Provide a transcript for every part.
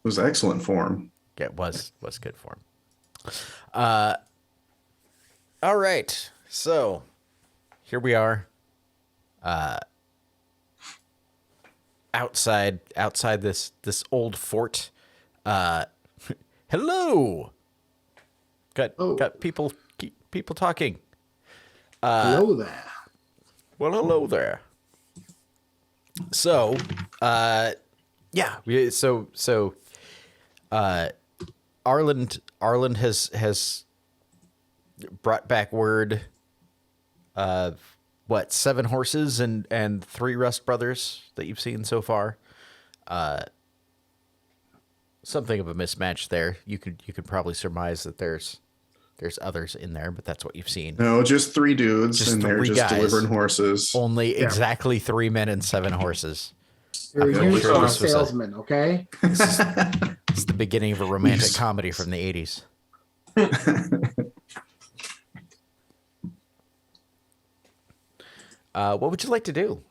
was excellent form. Yeah, it was good form. All right, so here we are, outside this old fort. Hello. Got people talking. Hello there. Well, hello there. So, yeah, Arland has brought back word of what, 7 horses and 3 Rust brothers that you've seen so far. Something of a mismatch there. You could probably surmise that there's others in there, but that's what you've seen. No, just 3 dudes, Just and they're 3 just guys. delivering horses. Only exactly 3 men and 7 horses. You're I'm a pretty unicorn sure this was salesman, okay? It's the beginning of a romantic comedy from the 80s. What would you like to do?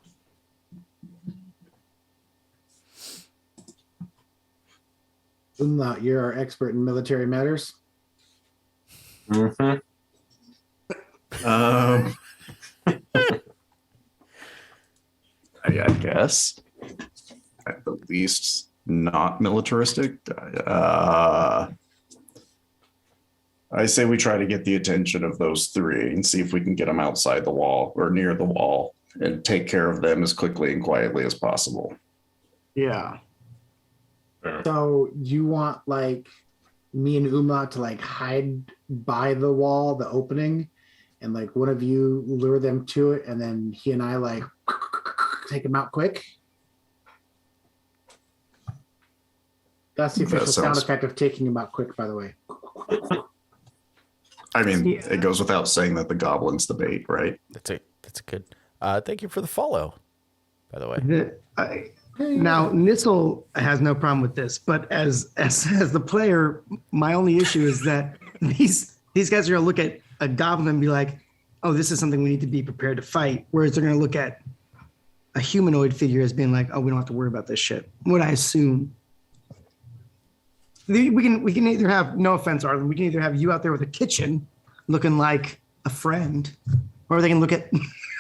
You're our expert in military matters. Mm-hmm. I guess. At the least, not militaristic. I say we try to get the attention of those 3 and see if we can get them outside the wall or near the wall and take care of them as quickly and quietly as possible. Yeah. Sure. So you want like me and Uma to like hide by the wall, the opening, and like one of you lure them to it, and then he and I like take them out quick. That's the official sound effect of taking him out quick, by the way. I mean, it goes without saying that the goblin's the bait, right? That's a good. Thank you for the follow, by the way. Now, Nissel has no problem with this, but as the player, my only issue is that these guys are going to look at a goblin and be like, "Oh, this is something we need to be prepared to fight," whereas they're going to look at a humanoid figure as being like, "Oh, we don't have to worry about this shit." What I assume. We can either have, no offense, Arlen, we can either have you out there with a kitchen looking like a friend, or they can look at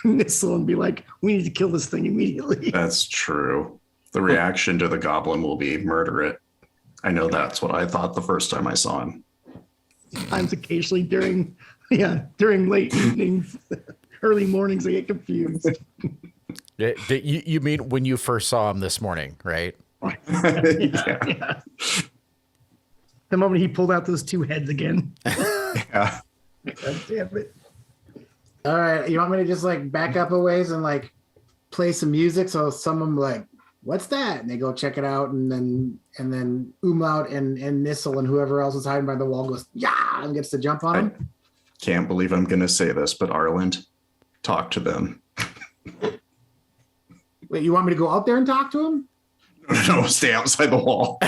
Nissel and be like, "We need to kill this thing immediately." That's true. The reaction to the goblin will be murder it. I know that's what I thought the first time I saw him. Sometimes occasionally during late evenings, early mornings, I get confused. You mean when you first saw him this morning, right? Yeah. The moment he pulled out those 2 heads again. Yeah. God damn it. All right, you want me to just like back up a ways and like play some music so someone like, "What's that?" and they go check it out, and then Umlaut and Nissel and whoever else is hiding by the wall goes, "Yeah," and gets to jump on him. Can't believe I'm going to say this, but Arland, talk to them. Wait, you want me to go out there and talk to him? No, stay outside the wall.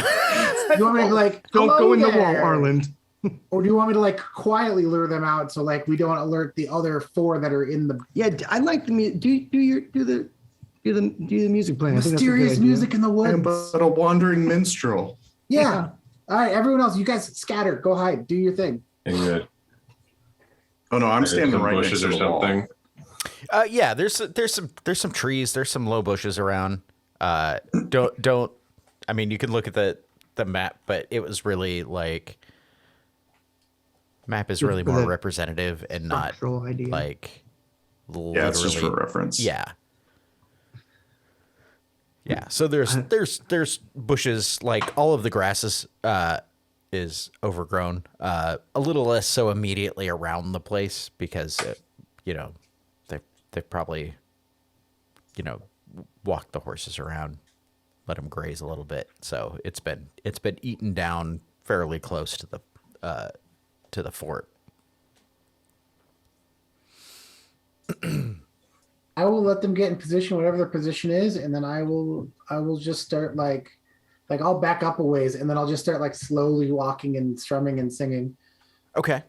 You want me to like Don't "Hello go in the there," wall, Arland. or do you want me to like quietly lure them out so like we don't alert the other 4 that are in the Yeah, I like the music. Do the music playing. I think that's a good mysterious idea. music in the woods? But a wandering minstrel. Yeah. All right, everyone else, you guys scatter. Go hide. Do your thing. Good. Oh no, I'm standing Some right next bushes to or the wall. something. Yeah, there's some trees, there's some low bushes around. Don't. I mean, you can look at the map, but it was really like map is really For more the representative and not structural idea. like Yeah, it's just for reference. Yeah. Yeah. So there's bushes, like all of the grasses is overgrown. A little less so immediately around the place because they've probably walked the horses around, let them graze a little bit. So it's been eaten down fairly close to the fort. I will let them get in position, whatever their position is, and then I will just start like I'll back up a ways, and then I'll just start like slowly walking and strumming and singing, Okay.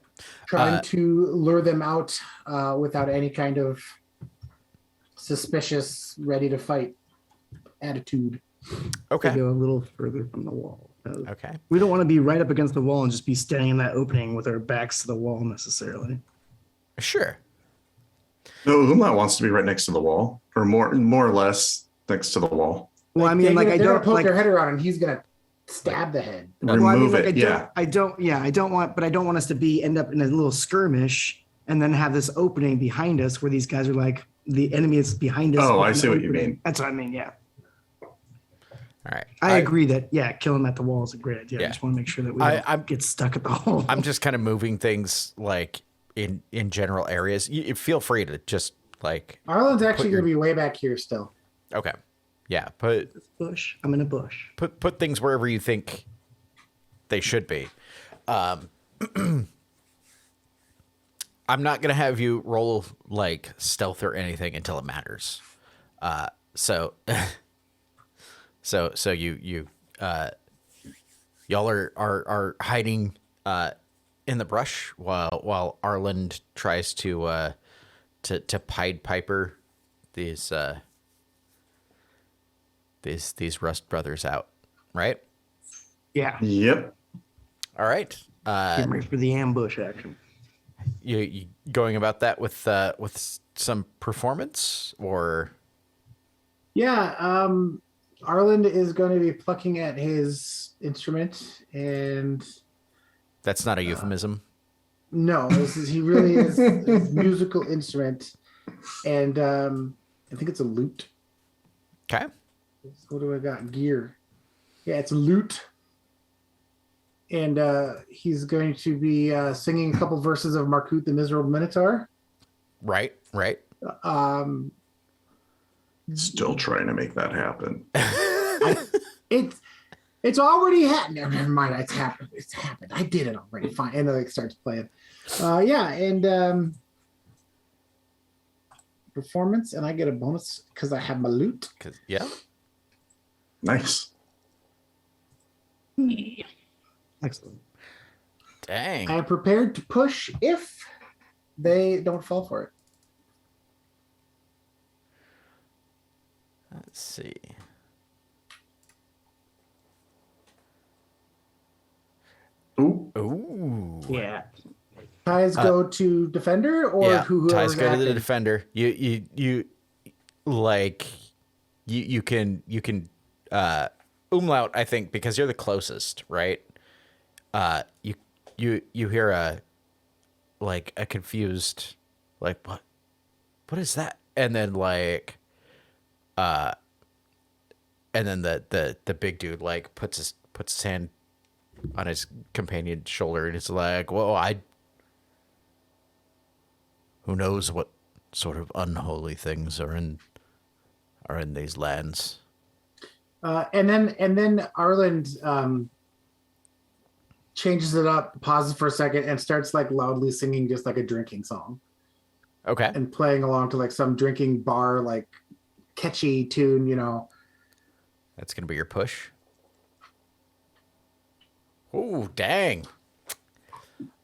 trying to lure them out without any kind of suspicious, ready to fight attitude. Okay. To go a little further from the wall. Okay. We don't want to be right up against the wall and just be standing in that opening with our backs to the wall necessarily. Sure. No, Umlaut wants to be right next to the wall, or more or less next to the wall. Well, I mean, they're like gonna, I they're gonna don't poke like. their head around, and he's gonna stab the head. Well, I mean, Remove like, it. Yeah. I don't want, but I don't want us to end up in a little skirmish and then have this opening behind us where these guys are like the enemy is behind us. Oh, with I an see what you opening. mean. That's what I mean. Yeah. All right. I agree that kill him at the wall is a great idea. Yeah. I just want to make sure that we I'm- don't get stuck at the hole. I'm just kind of moving things like in general areas. You feel free to just like. Arlen's actually your- gonna be way back here still. Okay. Yeah. Put bush. I'm in a bush. put things wherever you think they should be. I'm not gonna have you roll like stealth or anything until it matters. So you y'all are hiding in the brush while Arland tries to Pied Piper these Rust brothers out, right? Yeah. Yep. All right. Get ready for the ambush action. You going about that with some performance or? Yeah, Arlen is going to be plucking at his instrument, and That's not a euphemism. no, he really is his musical instrument, and I think it's a lute. Okay. What do I got? Gear. Yeah, it's a lute. And he's going to be singing a couple verses of Markut the Miserable Minotaur. Right. Still trying to make that happen. It's already happened. Never mind, it's happened. It's happened. I did it already. Fine. And then it starts playing. And performance, and I get a bonus because I have my lute. Yeah. Nice. Excellent. Dang. I am prepared to push if they don't fall for it. Let's see. Ooh. Ooh. Yeah. Ties go to defender or Yeah. whoever's Ties go to the acting? defender. You like you can umlaut, I think, because you're the closest, right? You hear a confused like what is that? And then and then the big dude like puts his hand on his companion's shoulder and it's like, whoa, who knows what sort of unholy things are in these lands. And then Arland changes it up, pauses for a second, and starts like loudly singing just like a drinking song Okay. and playing along to like some drinking bar like catchy tune, you know. That's going to be your push. Oh, dang.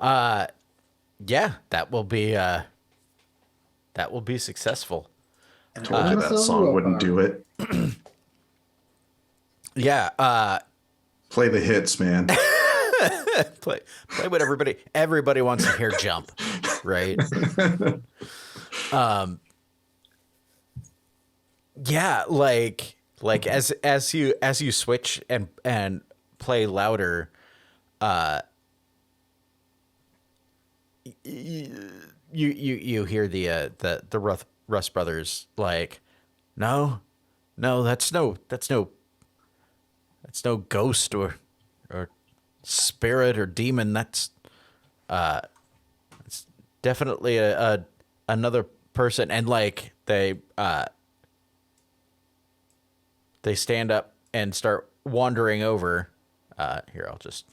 Yeah, that will be successful. Told you that song wouldn't do it. Yeah, Play the hits, man. play what everybody wants to hear jump, right? Yeah, like as you switch and play louder, you hear the Rust brothers like, no, that's no ghost or spirit or demon. That's it's definitely another person. And like they stand up and start wandering over. Here, I'll just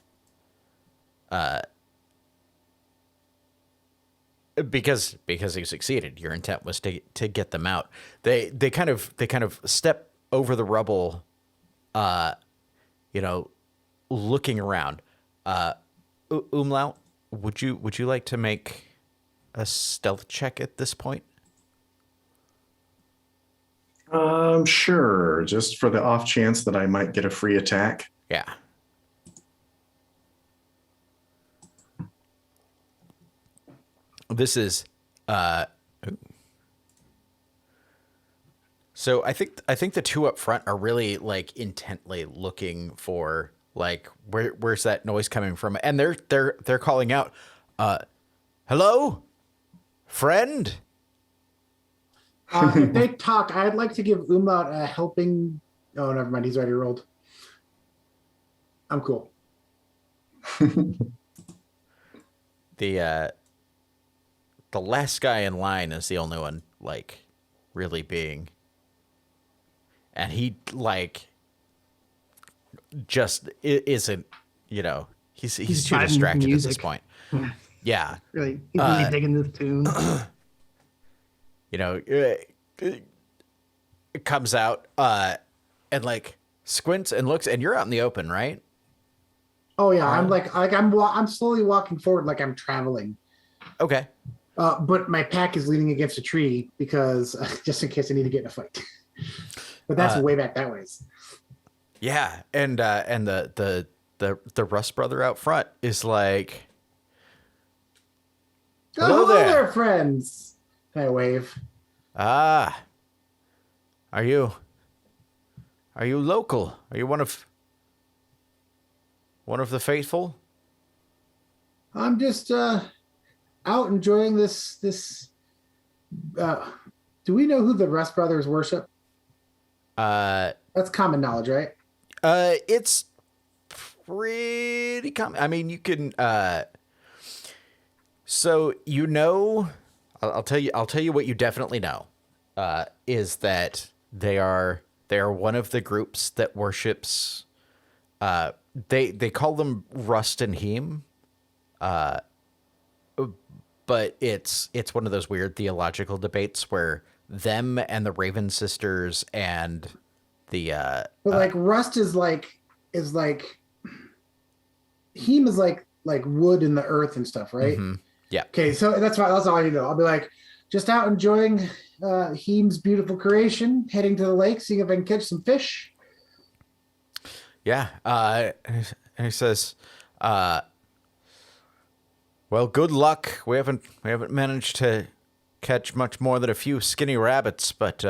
because you succeeded. Your intent was to get them out. They kind of step over the rubble, looking around. Umlaut, would you like to make a stealth check at this point? Sure. Just for the off chance that I might get a free attack. Yeah. This is so I think the two up front are really like intently looking for like where's that noise coming from, and they're calling out, hello, friend. If they talk, I'd like to give Umlaut a helping. Oh, never mind. He's already rolled. I'm cool. The last guy in line is the only one like really being, and he like just isn't, you know, he's too vibing with distracted at this music. point. Yeah. Really, really digging the tune. You know, it comes out and like squints and looks, and you're out in the open, right? Oh yeah, I'm slowly walking forward like I'm traveling. Okay. But my pack is leaning against a tree because just in case I need to get in a fight. But that's way back that ways. Yeah, and the Rust brother out front is like, Hello there, friends. Can I wave? are you local? Are you one of the faithful? I'm just out enjoying this. Do we know who the Rust brothers worship? That's common knowledge, right? It's pretty common. I mean, you can. So you know, I'll tell you what you definitely know. Is that they are one of the groups that worships. They call them Rust and Heem. But it's one of those weird theological debates where them and the Raven sisters and the But like Rust is like Heem is like wood in the earth and stuff, right? Mm-hmm. Yeah. Okay, so that's why that's all I need to know. I'll be like just out enjoying Heem's beautiful creation, heading to the lake, seeing if I can catch some fish. Yeah. And he says, well, good luck. We haven't managed to catch much more than a few skinny rabbits, but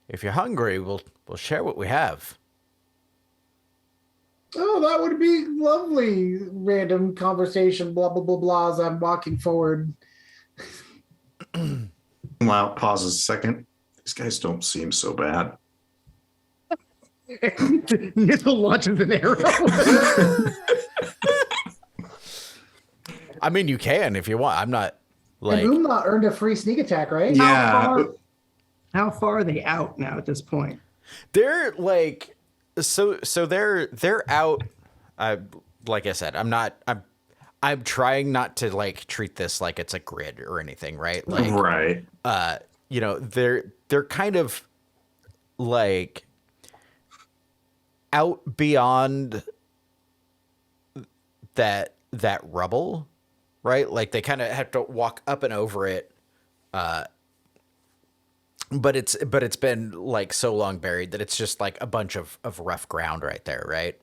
if you're hungry, we'll share what we have. Oh, that would be lovely. Random conversation, blah blah blah blah. As I'm walking forward. Wow, pauses a second. These guys don't seem so bad. Nithil launches an arrow. I mean, you can if you want. I'm not like. And Umla earned a free sneak attack, right? Yeah. How far are they out now at this point? They're like, so they're out. Like I said, I'm trying not to like treat this like it's a grid or anything, right? Like, Right. you know, they're kind of like out beyond that rubble, right? Like they kind of have to walk up and over it. But it's been like so long buried that it's just like a bunch of rough ground right there, right?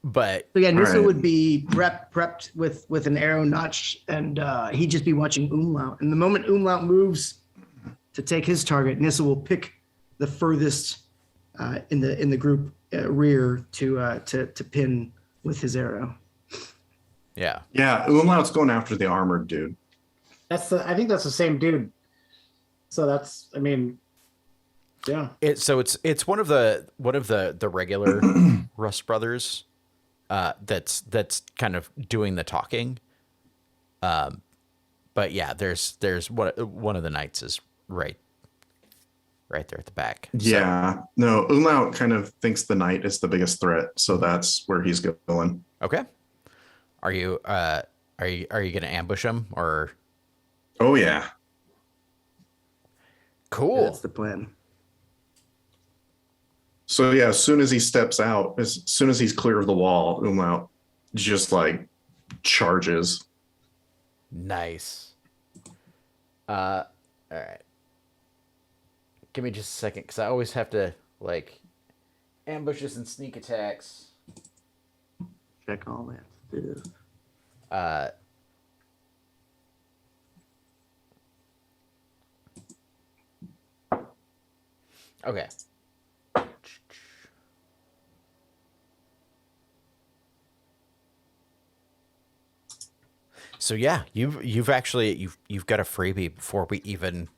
But So yeah, Nissa Right. would be prepped with an arrow notch, and he'd just be watching Umlaut. And the moment Umlaut moves to take his target, Nissa will pick the furthest in the group rear to pin with his arrow. yeah. Yeah, Umlaut's going after the armored dude. I think that's the same dude. So that's, I mean, yeah. It's one of the regular Rust brothers that's kind of doing the talking. But yeah, there's one of the knights is right there at the back. Yeah. No, Umlaut kind of thinks the knight is the biggest threat, so that's where he's going. Okay. Are you gonna ambush him or? Oh yeah. Cool. That's the plan. So yeah, as soon as he steps out, as soon as he's clear of the wall, Umlaut just like charges. Nice. All right. Give me just a second, because I always have to like ambushes and sneak attacks. Check all that stuff. Okay. So yeah, you've actually you've got a freebie before we even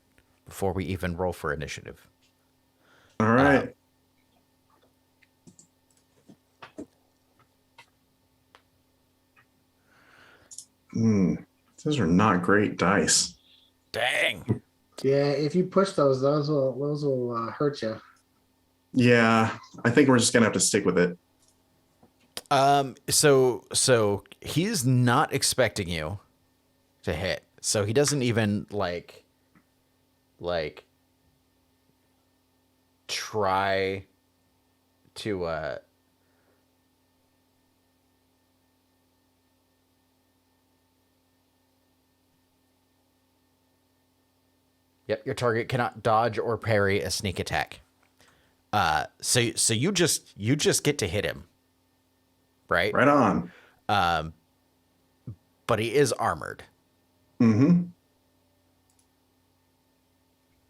roll for initiative. All right. Those are not great dice. Dang. Yeah, if you push those will hurt you. Yeah, I think we're just gonna have to stick with it. So he's not expecting you to hit. So he doesn't even like try to Yep, your target cannot dodge or parry a sneak attack. So you just get to hit him. Right? Right on. But he is armored. Mm-hmm.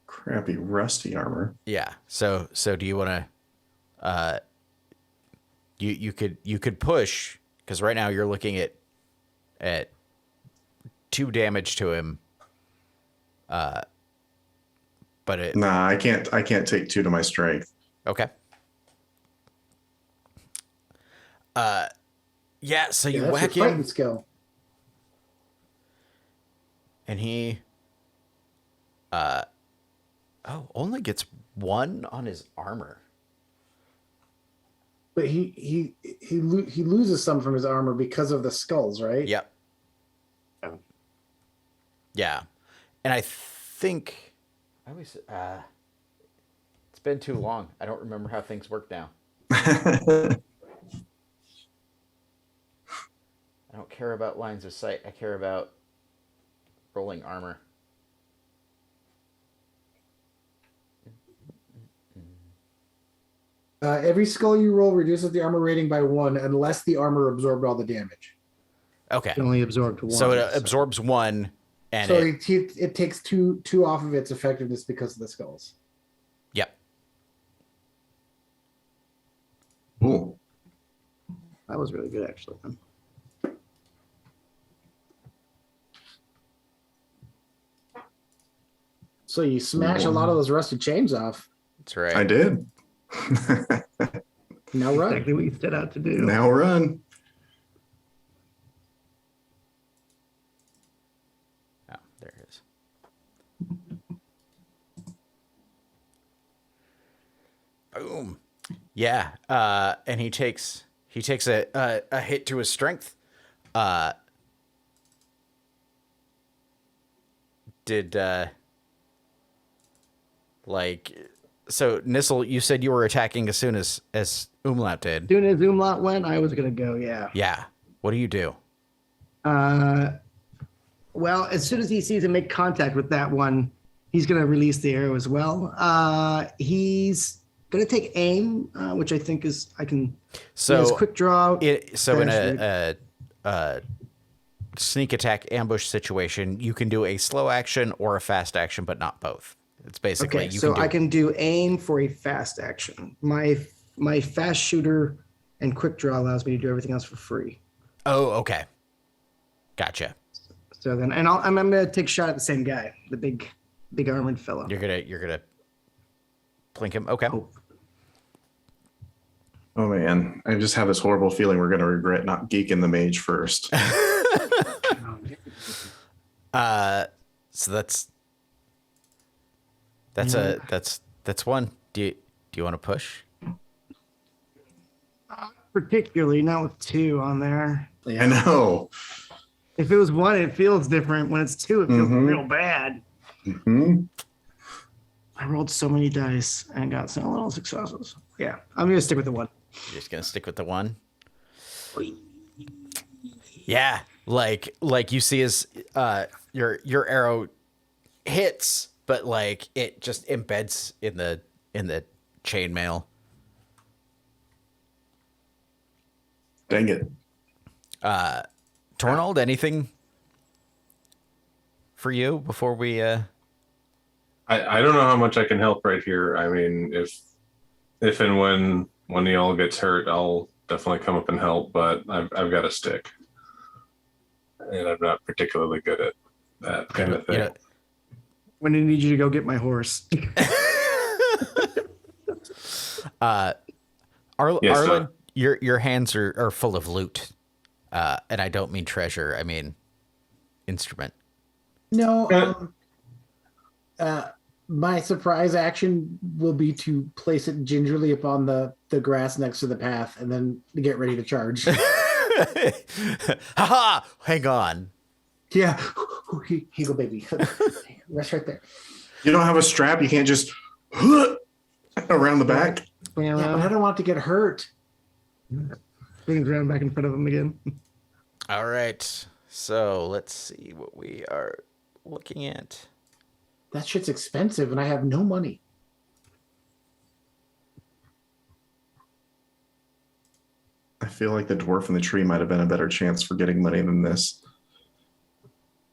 Crappy rusty armor. Yeah. So do you want to you could push, because right now you're looking at 2 damage to him. But it Nah, I can't take 2 to my strength. okay. Yeah, so you That's whack your fighting him skill. and he only gets 1 on his armor. But he loses some from his armor because of the skulls, right? Yep. Yeah. And I think I always it's been too long. I don't remember how things work now. I don't care about lines of sight. I care about rolling armor. Every skull you roll reduces the armor rating by 1 unless the armor absorbed all the damage. Okay. It only absorbed 1. So it absorbs 1 and So it takes two off of its effectiveness because of the skulls. yep. Ooh. That was really good, actually. So you smash a lot of those rusted chains off. That's right. I did. Now run. Exactly what you set out to do. Now run. Oh, there it is. Boom. Yeah. And he takes a hit to his strength. So Nissel, you said you were attacking as soon as Umlaut did. As soon as Umlaut went, I was going to go, yeah. Yeah. What do you do? Well, as soon as he sees him make contact with that one, he's going to release the arrow as well. He's going to take aim, which I think is he has quick draw. In a sneak attack ambush situation, you can do a slow action or a fast action, but not both. It's basically okay. I can do aim for a fast action. My fast shooter and quick draw allows me to do everything else for free. Oh, okay. Gotcha. So then, and I'm gonna take a shot at the same guy, the big armored fellow. You're gonna plink him. Okay. Oh man, I just have this horrible feeling we're gonna regret not geeking the mage first. So that's one. Do you want to push? Particularly not with 2 on there. I know. If it was 1, it feels different. When it's 2, it feels real bad. Mm-hmm. I rolled so many dice and got so little successes. Yeah, I'm gonna stick with the 1. You're just gonna stick with the 1. Yeah, like you see his your arrow hits, but like it just embeds in the chainmail. Dang it. Tornold, anything for you before we I don't know how much I can help right here. I mean, if and when one of y'all gets hurt, I'll definitely come up and help. But I've got a stick, and I'm not particularly good at that kind of thing. You know, When I need you to go get my horse. Yes, Arlen, your hands are full of loot, and I don't mean treasure. I mean instrument. No, my surprise action will be to place it gingerly upon the grass next to the path, and then get ready to charge. Haha! Hang on. Yeah, here you go, baby. Rest right there. You don't have a strap. You can't just around the back. Swing Yeah, but I around, don't want to get hurt. swing around back in front of him again. All right. So let's see what we are looking at. That shit's expensive, and I have no money. I feel like the dwarf in the tree might have been a better chance for getting money than this.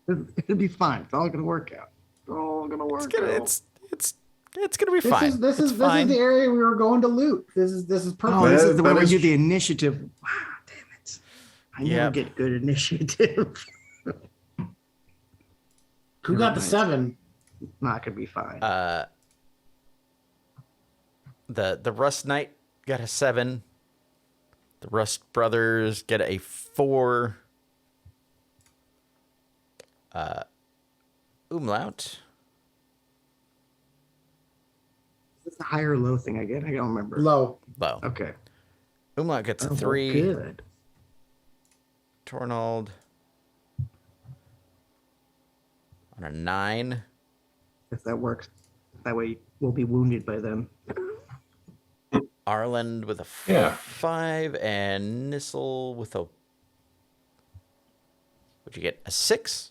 It'll be fine. It's all gonna work out. It's all gonna work out. It's gonna be fine. This is fine. the area we were going to loot. This is perfect. Oh, this is the That one where is- you do the initiative. Wow, damn it. I never Yep. get good initiative. Who got the Nice. 7? Not gonna be fine. The Rust Knight got a 7. The Rust Brothers get a 4. Umlaut. Is this a high or low thing I get? I don't remember. Low. Low. Okay. Umlaut gets a Oh, 3. Good. Tornald on a 9. If that works. That way we'll be wounded by them. Arland with a Yeah. 5, and Nissel with a. What'd you get? A 6.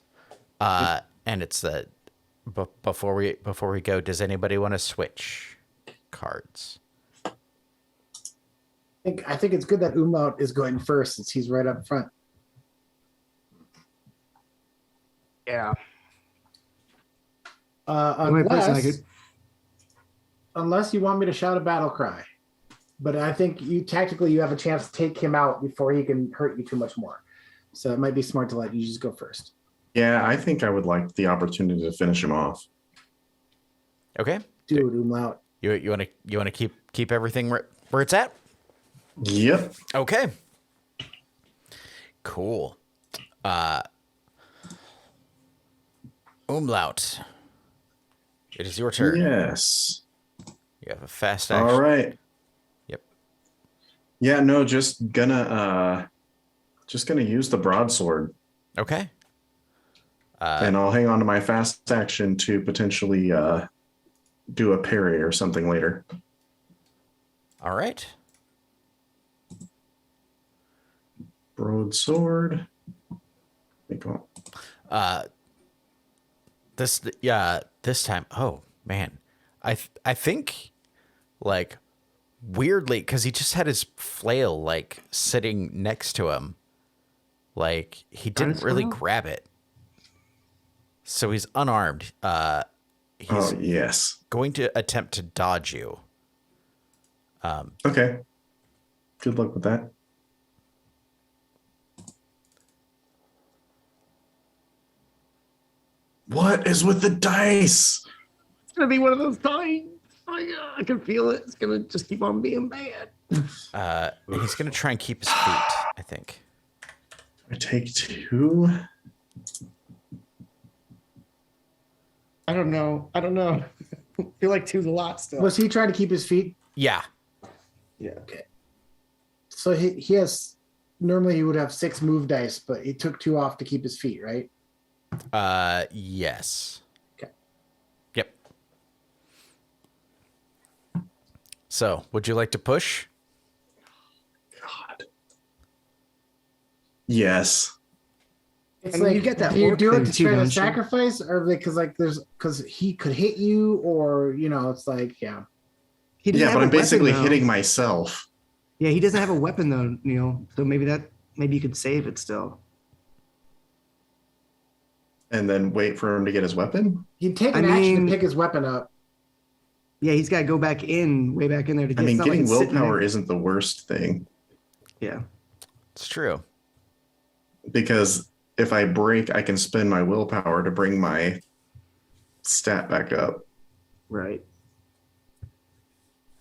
And it's the. Before we go, does anybody want to switch cards? I think it's good that Umlaut is going first since he's right up front. Yeah. Only person I could- Unless you want me to shout a battle cry. But I think you tactically you have a chance to take him out before he can hurt you too much more. So it might be smart to let you just go first. Yeah, I think I would like the opportunity to finish him off. Okay. Do it, Umlaut. You want to keep everything where it's at? Yep. Okay. Cool. Umlaut. It is your turn. Yes. You have a fast action. All right. Yep. Yeah, no, just gonna use the broadsword. Okay. And I'll hang on to my fast action to potentially do a parry or something later. All right. Broadsword. This time. Oh man, I think like weirdly because he just had his flail like sitting next to him, like he didn't his really flail? grab it, so he's unarmed. He's Oh, yes. going to attempt to dodge you. Okay. Good luck with that. What is with the dice? It's gonna be one of those times. I can feel it. It's gonna just keep on being bad. And he's going to try and keep his feet, I think. I take 2. I don't know. I feel like 2's a lot still. Was he trying to keep his feet? Yeah. Yeah. Okay. So he has normally he would have 6 move dice, but he took 2 off to keep his feet, right? Yes. Okay. Yep. So, would you like to push? God. Yes. It's I mean, you get that do you orc do it thing to too, try to don't you? sacrifice, or because he could hit you, or it's like He doesn't Yeah, have but a I'm basically weapon, though. hitting myself. Yeah, he doesn't have a weapon though, Neil. So maybe you could save it still. And then wait for him to get his weapon? He'd take I an action mean- to pick his weapon up. Yeah, he's got to go back in, way back in there to get. I mean, it's not like getting it's sitting willpower there. isn't the worst thing. Yeah. It's true. Because if I break, I can spend my willpower to bring my stat back up. Right.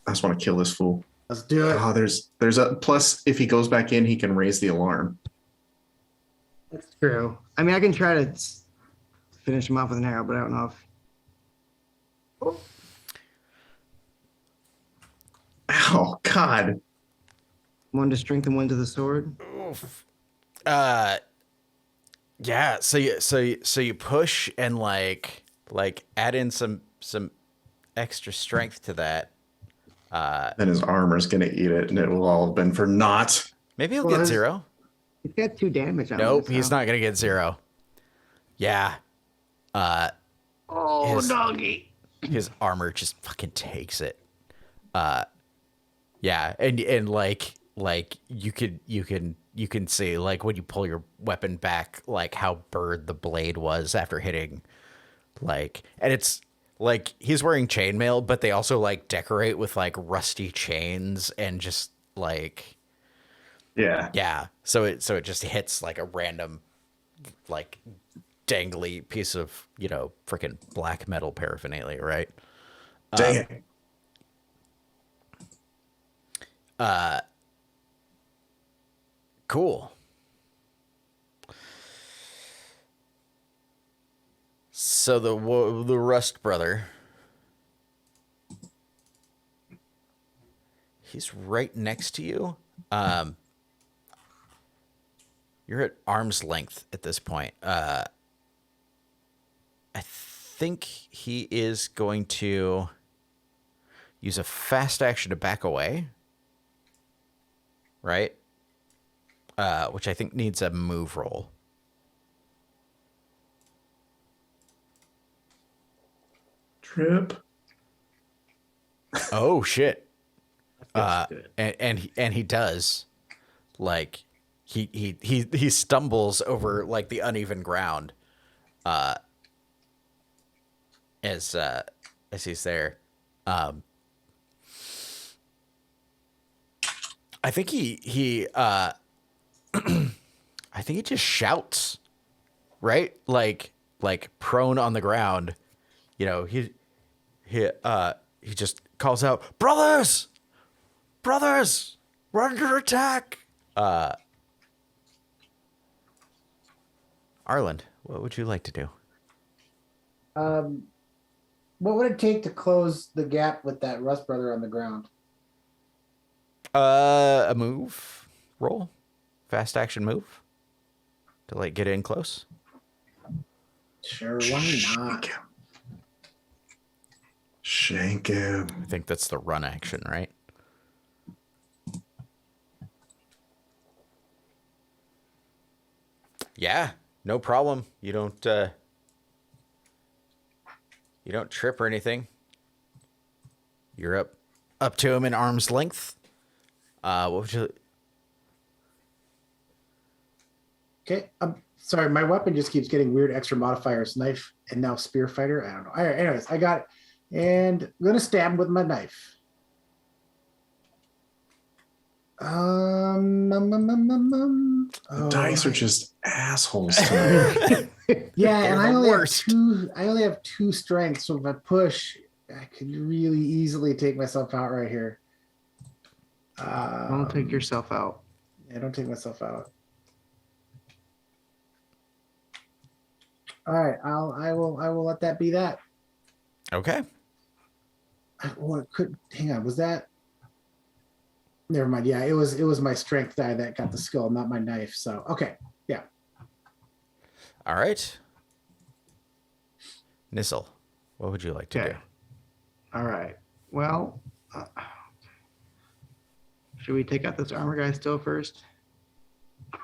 I just want to kill this fool. Let's do it. Oh, there's a plus. If he goes back in, he can raise the alarm. That's true. I mean, I can try to finish him off with an arrow, but I don't know if. Oh God! One to strength and one to the sword. Yeah. So you push and like add in some extra strength to that. Then his armor's gonna eat it, and it will all have been for naught. Maybe he'll Well, get his- 0. He's got 2 damage on him. Nope, so- he's not gonna get 0. Yeah. Oh, his- doggy. His armor just fucking takes it. Yeah, and like you can see like when you pull your weapon back, like how burred the blade was after hitting, like, and it's like he's wearing chainmail, but they also like decorate with like rusty chains and just like Yeah. so it just hits like a random like dangly piece of freaking black metal paraphernalia, right? Dang it. Cool. So the Rust brother, he's right next to you. You're at arm's length at this point. I think he is going to use a fast action to back away. Right? Which I think needs a move roll. Trip. Oh shit! That's good. And he does, like, he stumbles over like the uneven ground, as he's there. I think he I think he just shouts, right? Like prone on the ground. He just calls out, "Brothers! Brothers! We're under attack!" Arland, what would you like to do? What would it take to close the gap with that Rust brother on the ground? A move roll, fast action move to like get in close. Sure, why not? Shank him. I think that's the run action, right? Yeah, no problem. You don't trip or anything. You're up to him in arm's length. What would you? Okay, sorry, my weapon just keeps getting weird extra modifiers. Knife and now spear fighter. I don't know. All right, anyways, I got it. And I'm gonna stab him with my knife. The dice are just assholes tonight. Yeah, They're and I the only worst. have two. I only have 2 strength, so if I push, I could really easily take myself out right here. Don't take yourself out. Yeah, don't take myself out. All right, I will let that be that. Okay. Hang on, was that? Never mind. Yeah, it was my strength die that got the skill, not my knife. So okay, yeah. All right. Nissel, what would you like to Okay. do? All right. Well, should we take out this armor guy still first? I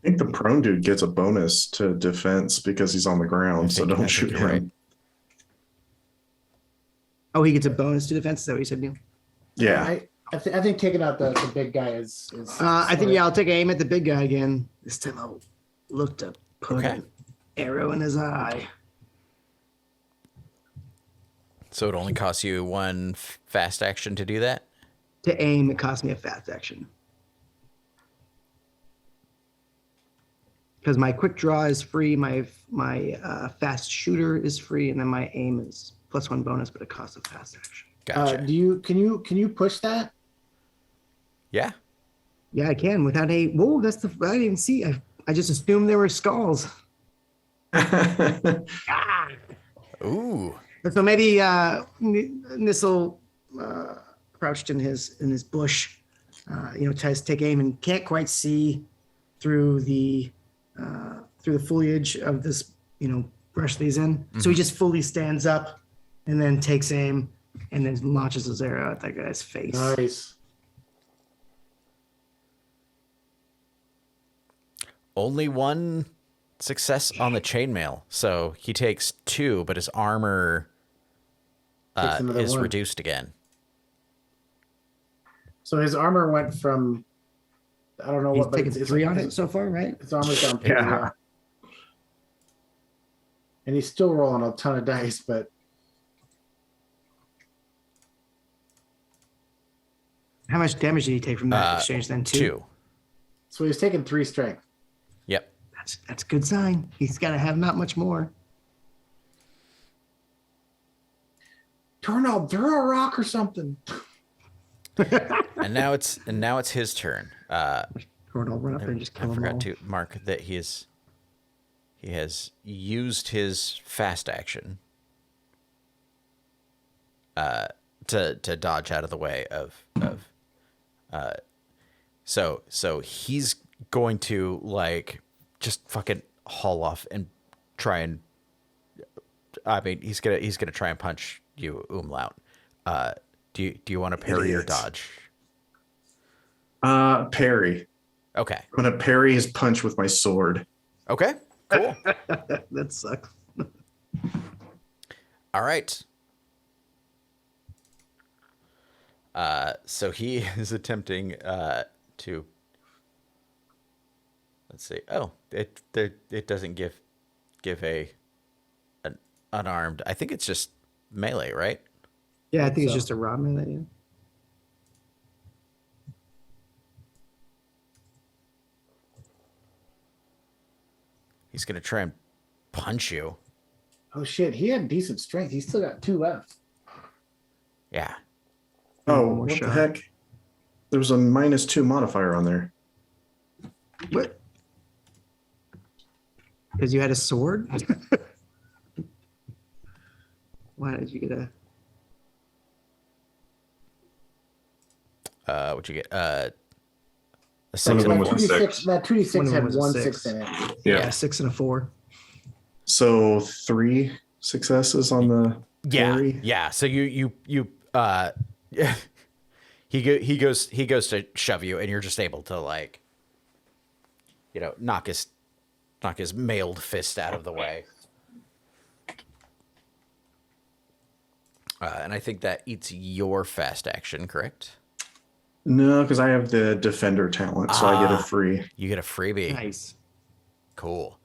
think the prone dude gets a bonus to defense because he's on the ground, so I don't think shoot you're him. right. Oh, he gets a bonus to defense. Is that what you said, Neil? Yeah. I think taking out the big guy is. I think, yeah, I'll take aim at the big guy again. This time I'll look to put Okay. it. arrow in his eye. So it only costs you one fast action to do that? To aim, it costs me a fast action. Because my quick draw is free, my fast shooter is free, and then my aim is +1 bonus, but it costs a fast action. Gotcha. Can you push that? Yeah. Yeah, I can without a. Whoa, that's the. I didn't see. I just assumed there were skulls. Ooh. So maybe Nissel crouched in his bush, tries to take aim and can't quite see through the foliage of this brush that he's in. Mm-hmm. So he just fully stands up and then takes aim and then launches his arrow at that guy's face. Nice. Only one success on the chainmail, so he takes 2, but his armor is reduced again. So his armor went from, I don't know He's what, but taken 3 on it so far, right? His armor's down 3. Yeah. And he's still rolling a ton of dice, but how much damage did he take from that exchange then? 2. So he's taking 3 strength. Yep. That's a good sign. He's got to have not much more. Tornald, throw a rock or something. and now it's his turn. Tornald, run up there and just kill I them all. forgot to mark that he has used his fast action to dodge out of the way of so he's going to just fucking haul off and try and he's gonna try and punch you, Umlaut. Do you want to parry or dodge? Parry. Okay. I'm gonna parry his punch with my sword. Okay. Cool. That sucks. All right. So he is attempting to. Let's see. Oh, it doesn't give an unarmed. I think it's just melee, right? Yeah, I think it's just a raw melee. Yeah. He's gonna try and punch you. Oh shit, he had decent strength. He's still got 2 left. Yeah. Oh, what the heck? There was a -2 modifier on there. What? Because you had a sword? Why did you get a... What'd you get? A One 6 of and them a was 4. a 6. That 2d6 One of them had was a 1 6. 6 in it. Yeah, 6 and a 4. So 3 successes on the parry? Yeah. So you he goes to shove you, and you're just able to knock his mailed fist out of the way. And I think that eats your fast action, correct? No, because I have the defender talent, so I get a free. You get a freebie. Nice. Cool.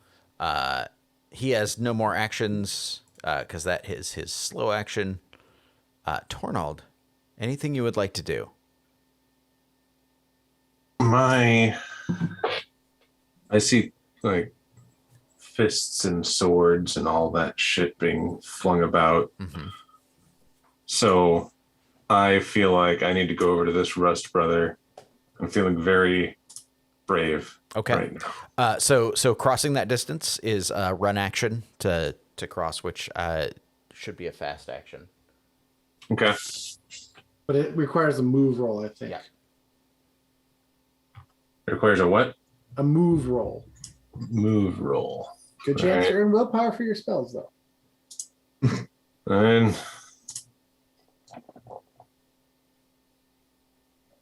He has no more actions because that is his slow action. Tornald, anything you would like to do? I see fists and swords and all that shit being flung about. Mm-hmm. So I feel like I need to go over to this Rust brother. I'm feeling very brave right now. So crossing that distance is a run action to cross, which should be a fast action. Okay. But it requires a move roll, I think. Yeah. It requires a what? A move roll. Move roll. Good chance to earn willpower for your spells, though. And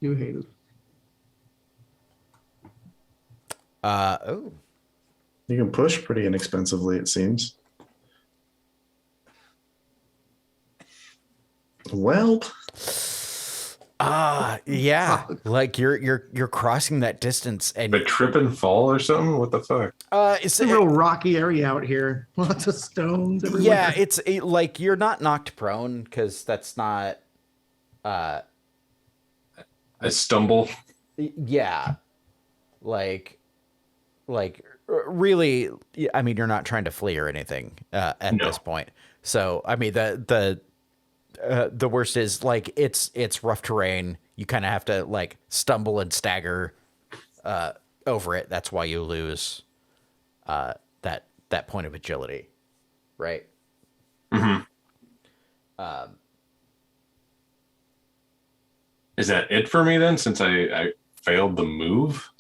You hate it. Oh. You can push pretty inexpensively, it seems. Well, Yeah. Like you're crossing that distance and But trip and fall or something? What the fuck? it's It's a real rocky area out here. Lots of stones everywhere. yeah, it's like you're not knocked prone because that's not I stumble. yeah. Like really, I mean, you're not trying to flee or anything at No. this point. So, I mean, the worst is like it's rough terrain. You kind of have to like stumble and stagger over it. That's why you lose that point of agility, right? Is that it for me then? Since I failed the move.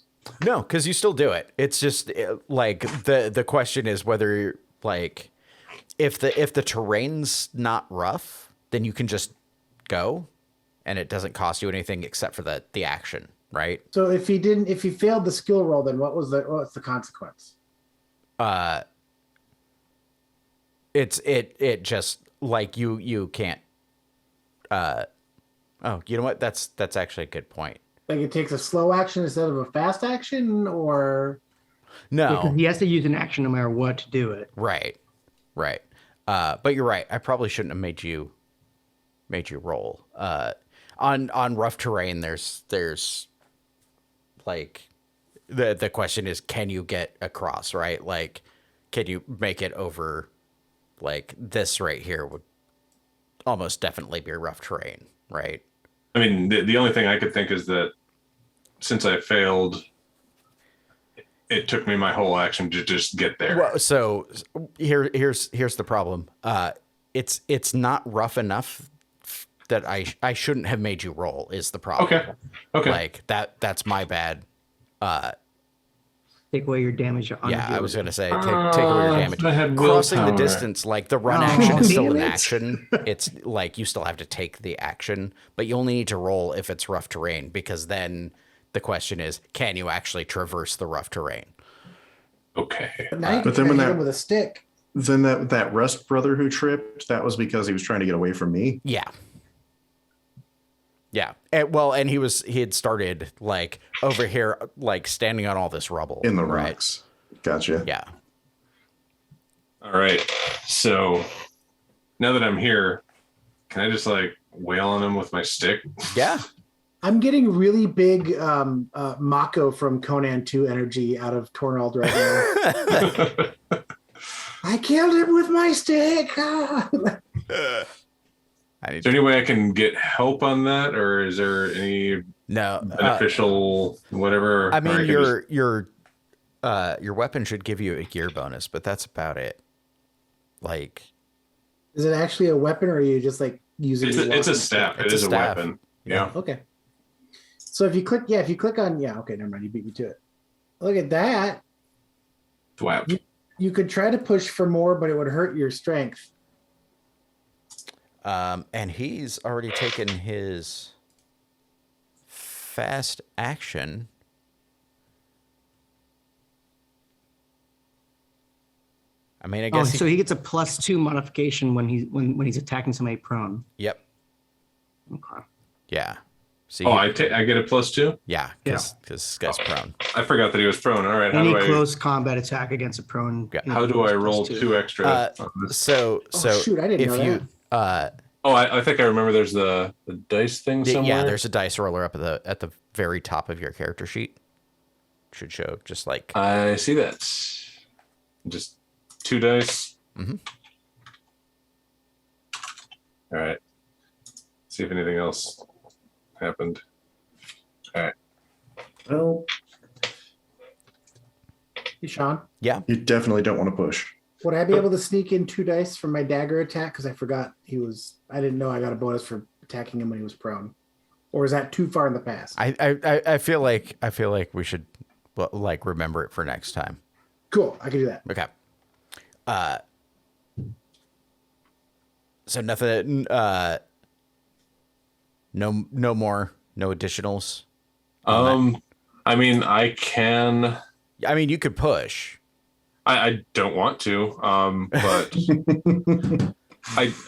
No, because you still do it. It's just like the question is whether like if the terrain's not rough, then you can just go, and it doesn't cost you anything except for the action, right? So if he failed the skill roll, then what's the consequence? It just like you can't. Oh, you know what? That's actually a good point. Like it takes a slow action instead of a fast action, or No, Because he has to use an action no matter what to do it. right. But you're right. I probably shouldn't have made you roll. On rough terrain, there's like the question is, can you get across, right? Like, can you make it over? Like this right here would almost definitely be rough terrain, right? I mean, the only thing I could think is that since I failed, it took me my whole action to just get there. Well, so here's the problem. It's not rough enough that I shouldn't have made you roll is the problem. Okay. Like that's my bad. Take away your damage on Yeah, the I was gonna say take away your damage. I had Crossing the willpower. distance, like the run action is still damn an it. action. It's like you still have to take the action, but you only need to roll if it's rough terrain, because then the question is, can you actually traverse the rough terrain? Okay. but now you But can then when hit that- him with a stick. Then that Rust brother who tripped, that was because he was trying to get away from me. Yeah. Yeah. And he had started like over here, like standing on all this rubble. In the right? rocks. Gotcha. Yeah. All right. So now that I'm here, can I just like wail on him with my stick? Yeah. I'm getting really big Mako from Conan 2 energy out of Tornald right now. I killed him with my stick. Ah. I need Is there any way I can get help on that, or is there any no. beneficial whatever? I or mean, can your weapon should give you a gear bonus, but that's about it. Like, Is it actually a weapon, or are you just like using? it's your a walking staff. stick? It It's a is a staff. weapon. Yeah. Okay. So if you click on okay, never mind. You beat me to it. Look at that. Thwap. You could try to push for more, but it would hurt your strength. and he's already taken his fast action. I mean, I Oh, guess. so he gets a +2 modification when he's attacking somebody prone. Yep. Okay. Yeah. See. Oh, I get a +2. yeah, because this guy's prone. I forgot that he was prone. All right. How Any do I close combat attack against a prone. Yeah. how do I roll +2. 2 extra? on this? So shoot, I didn't if know you Oh, I think I remember. There's the dice thing somewhere. yeah, there's a dice roller up at the very top of your character sheet. Should show just like I see that. Just 2 dice. Mhm. All right. See if anything else happened. All right. Well, hey, Sean, yeah. You definitely don't want to push. would I be able to sneak in 2 dice from my dagger attack? Because I forgot I didn't know I got a bonus for attacking him when he was prone. Or is that too far in the past? I feel like we should like remember it for next time. Cool, I can do that. Okay. So nothing. No more. No additionals. I mean, I can. I mean, you could push. I don't want to. But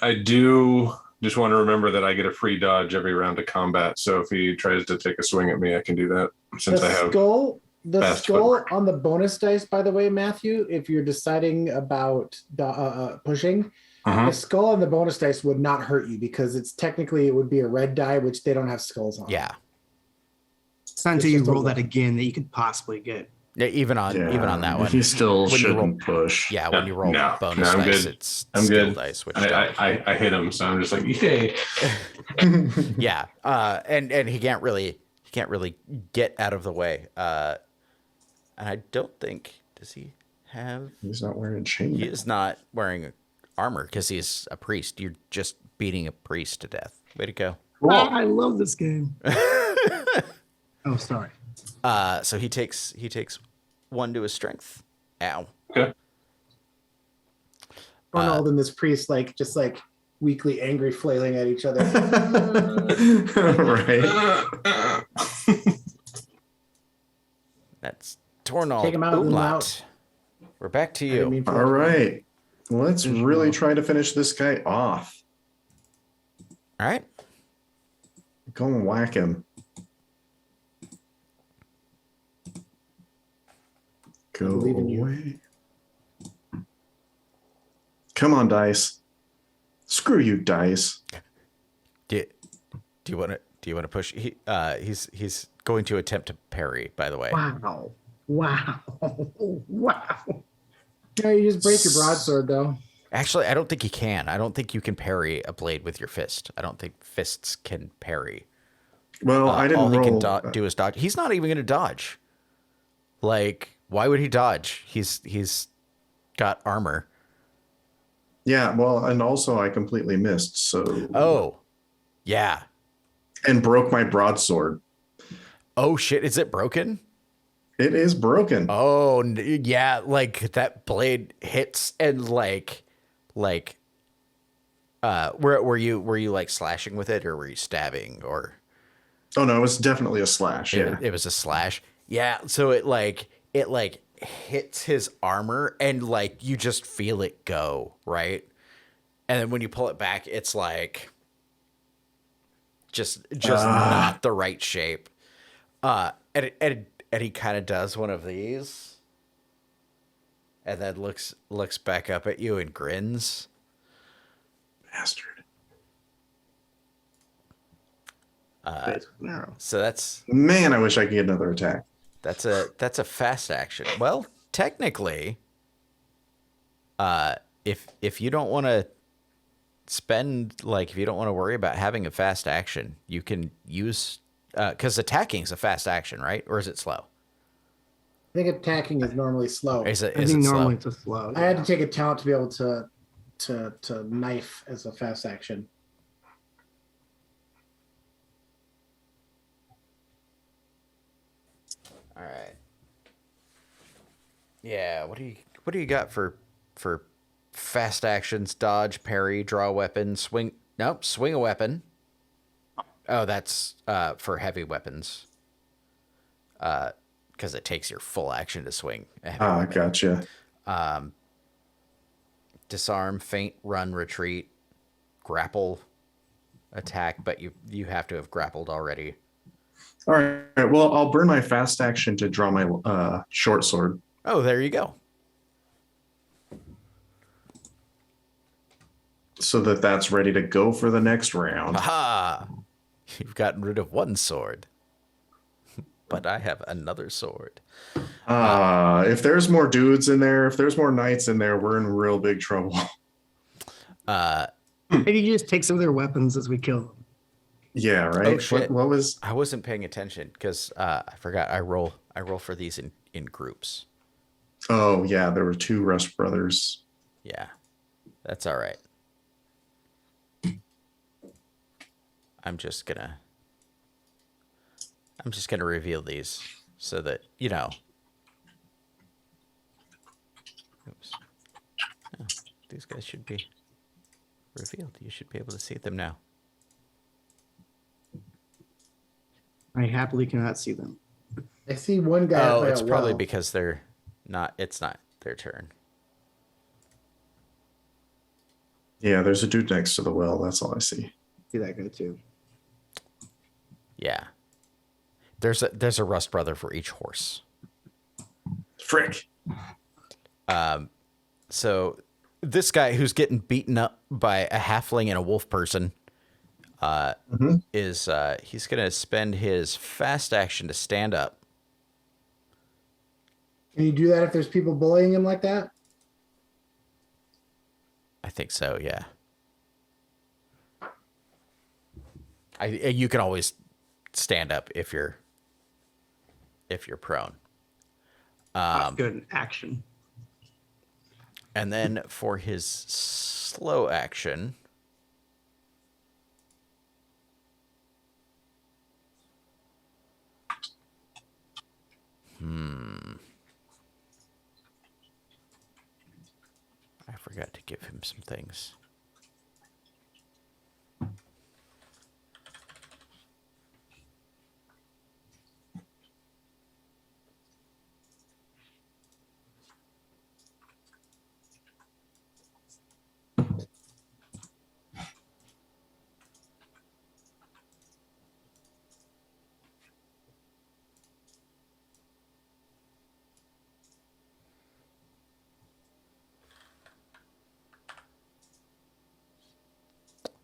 I do just want to remember that I get a free dodge every round of combat. So if he tries to take a swing at me, I can do that since I have. The fast skull footwork. on the bonus dice, by the way, Matthew, if you're deciding about pushing, the skull on the bonus dice would not hurt you because it would be a red die, which they don't have skulls on. Yeah. It's not until you roll that again that you could possibly get. Yeah, even on that one. You still when you shouldn't roll- push. Yeah, when you roll No, bonus I'm dice, good. it's I'm skill good. dice, which I hit him, so I'm just like, yay. yeah. And he can't really get out of the way. And I don't think does he have? He's not wearing chain. He is not wearing armor because he's a priest. You're just beating a priest to death. Way to go. I love this game. Oh, sorry. So he takes 1 to his strength. Ow. Okay. Ronald and this priest just weakly angry flailing at each other. Right. That's Tornald. Take him out, Umlaut. We're back to I didn't you. mean for All that. right. Let's really try to finish this guy off. All right. Go and whack him. Go believe in you. away. Come on, dice. Screw you, dice. Do you want to push? He's going to attempt to parry. By the way. Wow. Wow. Wow. Yeah, you just break your broadsword though. Actually, I don't think he can. I don't think you can parry a blade with your fist. I don't think fists can parry. Well, I didn't all roll. he can do is dodge. He's not even going to dodge. Like, why would he dodge? He's got armor. Yeah, well, and also I completely missed. So. Oh, yeah. And broke my broadsword. Oh shit! Is it broken? It is broken. Oh yeah, like that blade hits and were you like slashing with it or were you stabbing or? Oh no, it was definitely a slash. Yeah, It was a slash. Yeah, so it hits his armor and like you just feel it go, right? And then when you pull it back, it's like just not the right shape. And he kind of does one of these, and then looks back up at you and grins. bastard. So that's Man, I wish I could get another attack. That's a fast action. Well, technically, if you don't want to spend if you don't want to worry about having a fast action, you can use because attacking is a fast action, right? Or is it slow? I think attacking is normally slow. Is it I think slow? normally it's a slow. I had to take a talent to be able to knife as a fast action. All right. Yeah. What do you got for fast actions? Dodge, parry, draw a weapon, swing. Nope, swing a weapon. Oh, that's for heavy weapons. Because it takes your full action to swing a heavy weapon. Gotcha. Disarm, feint, run, retreat, grapple, attack, but you have to have grappled already. All right. Well, I'll burn my fast action to draw my short sword. Oh, there you go. So that's ready to go for the next round. Aha! You've gotten rid of one sword. But I have another sword. If there's more dudes in there, if there's more knights in there, we're in real big trouble. Maybe you just take some of their weapons as we kill them. Yeah, right. Oh, shit. What was? I wasn't paying attention because I forgot I roll for these in groups. Oh yeah, there were 2 Rust brothers. Yeah. That's all right. I'm just gonna reveal these so that Oops. Oh, these guys should be revealed. You should be able to see them now. I happily cannot see them. I see one guy. Oh, by it's a probably well. because it's not their turn. Yeah, there's a dude next to the well. That's all I see. See that guy too. Yeah. There's a Rust Brother for each horse. Frick. So this guy who's getting beaten up by a halfling and a wolf person is he's gonna spend his fast action to stand up. Can you do that if there's people bullying him like that? I think so, yeah. You can always stand up if you're prone. Good action. And then for his slow action, I forgot to give him some things.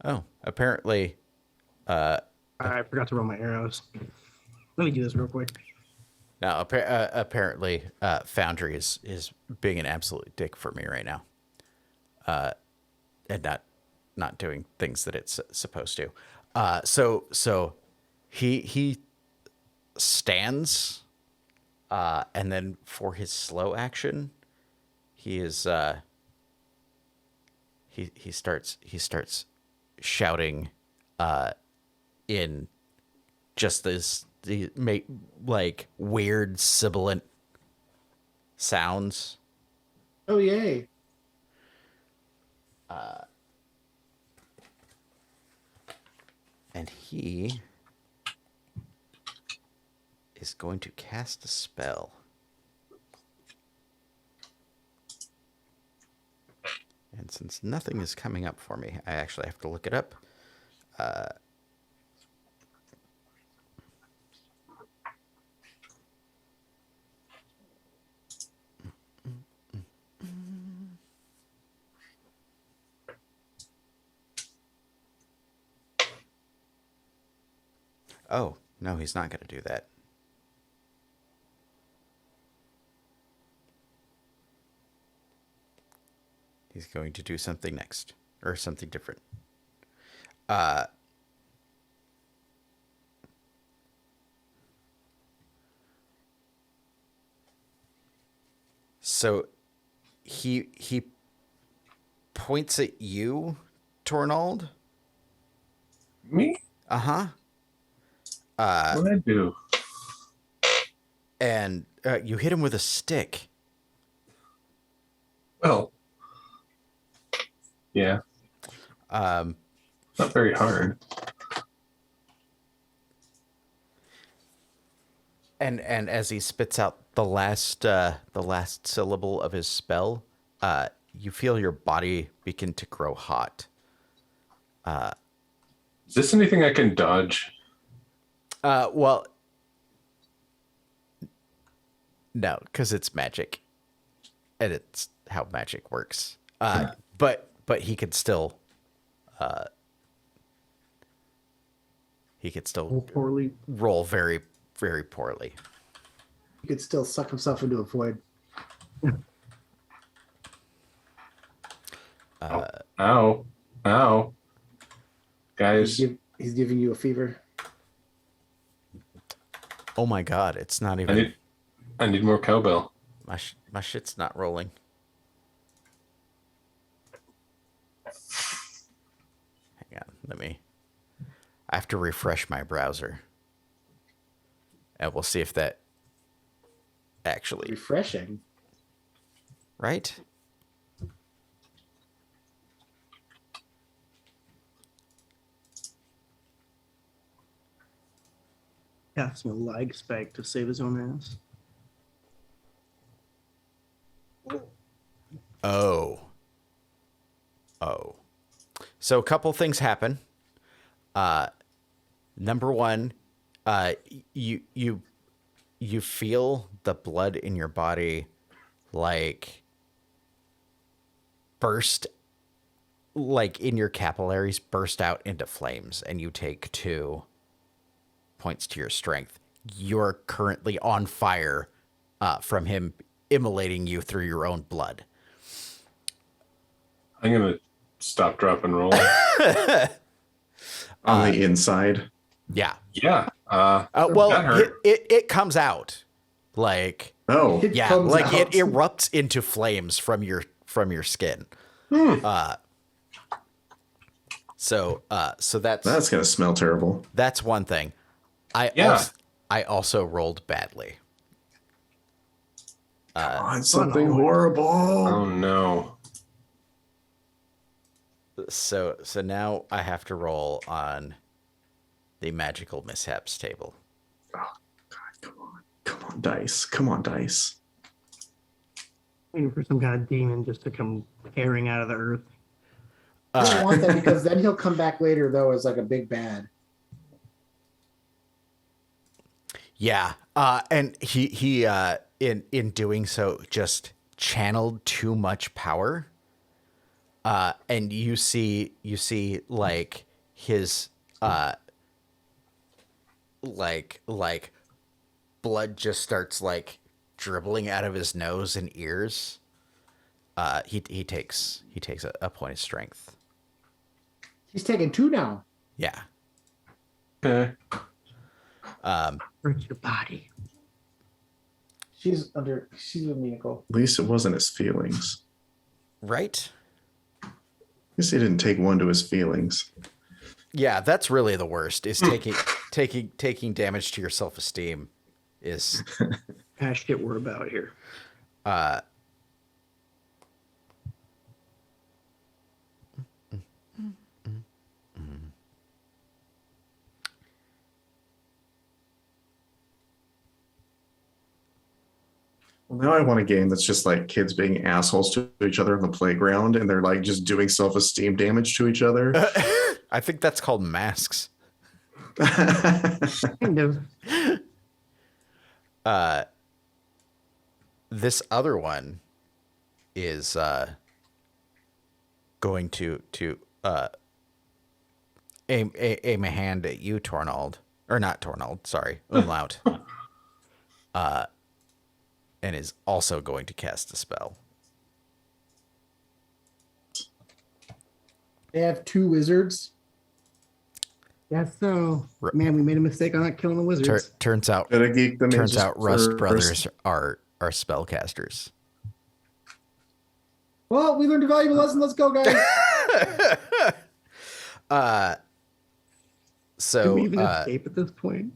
Oh, apparently, I forgot to roll my arrows. Let me do this real quick. now apparently, Foundry is being an absolute dick for me right now, and not doing things that it's supposed to. So he stands, and then for his slow action, he is he starts shouting in just the make like weird sibilant sounds. Oh, yay. And he is going to cast a spell. And since nothing is coming up for me, I actually have to look it up. Oh, no, he's not going to do that. He's going to do something next, or something different. So he points at you, Tornald. Me? Uh-huh. What did I do? And you hit him with a stick. Well, yeah, not very hard. And as he spits out the last syllable of his spell, you feel your body begin to grow hot. Is this anything I can dodge? Well, no, because it's magic, and it's how magic works. But he could still, Poorly. roll very, very poorly. He could still suck himself into a void. Ow. Guys, He's giving you a fever. Oh my god, it's not even. I need more cowbell. My shit's not rolling. Hang on, I have to refresh my browser. And we'll see if that actually. Refreshing. Right? Cast a lag spec to save his own ass. Oh. So a couple things happen. Number one, you feel the blood in your body like burst, like in your capillaries burst out into flames, and you take 2 points to your strength. You're currently on fire from him immolating you through your own blood. I'm gonna stop, drop, and roll. On the inside. Yeah. Yeah. Well, that hurt. it comes out like Oh, It yeah, comes like it out. erupts into flames from your skin. So that's gonna smell terrible. that's one thing. I also rolled badly. Oh, it's something horrible. Oh no. So now I have to roll on the magical mishaps table. Oh God, come on, dice. Come on, dice. Waiting for some kind of demon just to come tearing out of the earth. I don't want that because then he'll come back later though as like a big bad. Yeah, and he in doing so just channeled too much power. And you see like his like blood just starts like dribbling out of his nose and ears. He takes a point of strength. He's taking 2 now. Yeah. Okay. Hurts your body. She's with me, Nicole. At least it wasn't his feelings. Right? At least he didn't take one to his feelings. Yeah, that's really the worst. Is taking damage to your self-esteem is Kind of shit we're about here. Well, now I want a game that's just like kids being assholes to each other in the playground, and they're like just doing self-esteem damage to each other. I think that's called masks. Kind of. This other one is going to aim a hand at you, Tornald, or not Tornald, sorry, Umlaut, and is also going to cast a spell. They have 2 wizards. Yeah, so man, we made a mistake on not killing the wizards. Turns out Gotta geek the turns ninjas out Rust first. Brothers are spellcasters. Well, we learned a valuable lesson. Let's go, guys. So Can we even escape at this point?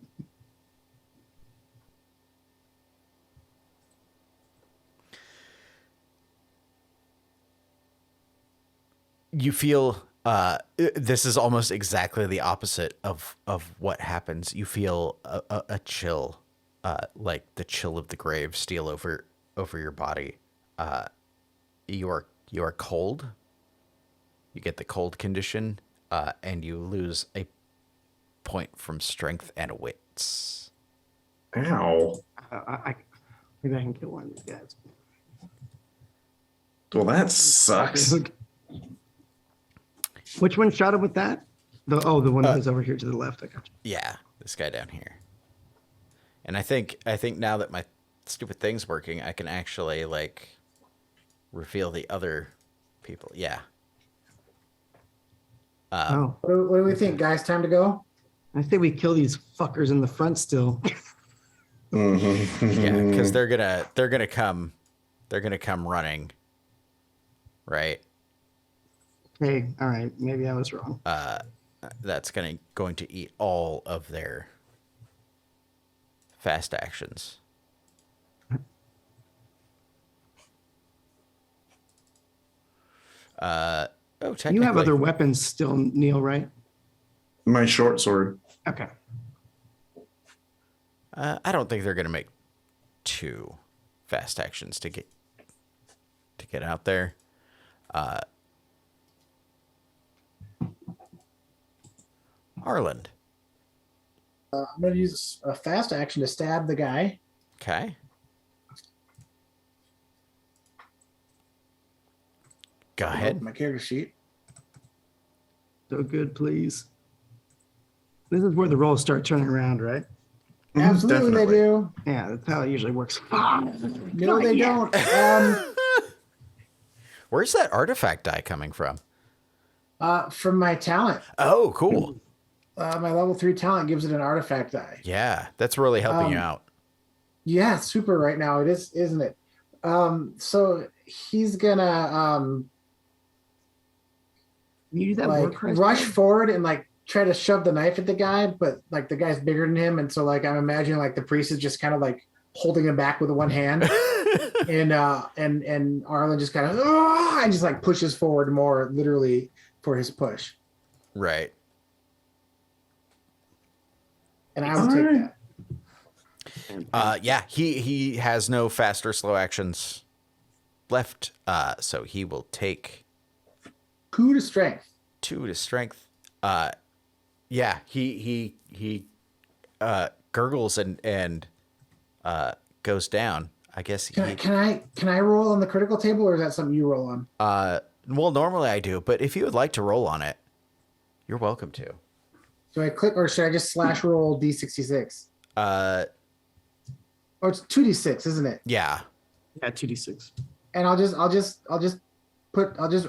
you feel this is almost exactly the opposite of what happens. You feel a chill, like the chill of the grave steal over your body. You are cold. You get the cold condition, and you lose a point from strength and wits. Ow. Maybe I can kill one of these guys. Well, that sucks. Which one shot him with that? The one that's over here to the left. I got you. Yeah, this guy down here. And I think now that my stupid thing's working, I can actually like reveal the other people. Yeah. Oh, What do we think, guys? Time to go? I say we kill these fuckers in the front still. Mhm. Yeah, because they're gonna come running. Right. Okay, all right. Maybe I was wrong. That's going to eat all of their fast actions. Technically, You have other weapons still, Neil, right? My short sword. Okay. I don't think they're going to make 2 fast actions to get Arland. I'm going to use a fast action to stab the guy. Okay. Go ahead. My character sheet. So good, please. This is where the rolls start turning around, right? Absolutely, Definitely. they do. Yeah, that's how it usually works. No, they don't. Where's that artifact die coming from? From my talent. Oh, cool. My level 3 talent gives it an artifact die. Yeah, that's really helping you out. Yeah, it's super right now. It is, isn't it? So he's gonna You do that like work, Chris? rush forward and like try to shove the knife at the guy, but like the guy's bigger than him, and so like I'm imagining like the priest is just kind of like holding him back with one hand, and Arlen just kind of and just like pushes forward more, literally for his push, Right. and I will take that. Yeah, he has no fast or slow actions left, so he will take 2 to strength. 2 to strength. Yeah, he gurgles and goes down. I guess he. Can I roll on the critical table, or is that something you roll on? Well, normally I do, but if you would like to roll on it, you're welcome to. Do I click, or should I just slash roll D66? Or it's 2d6, isn't it? Yeah. Yeah, 2d6. And I'll just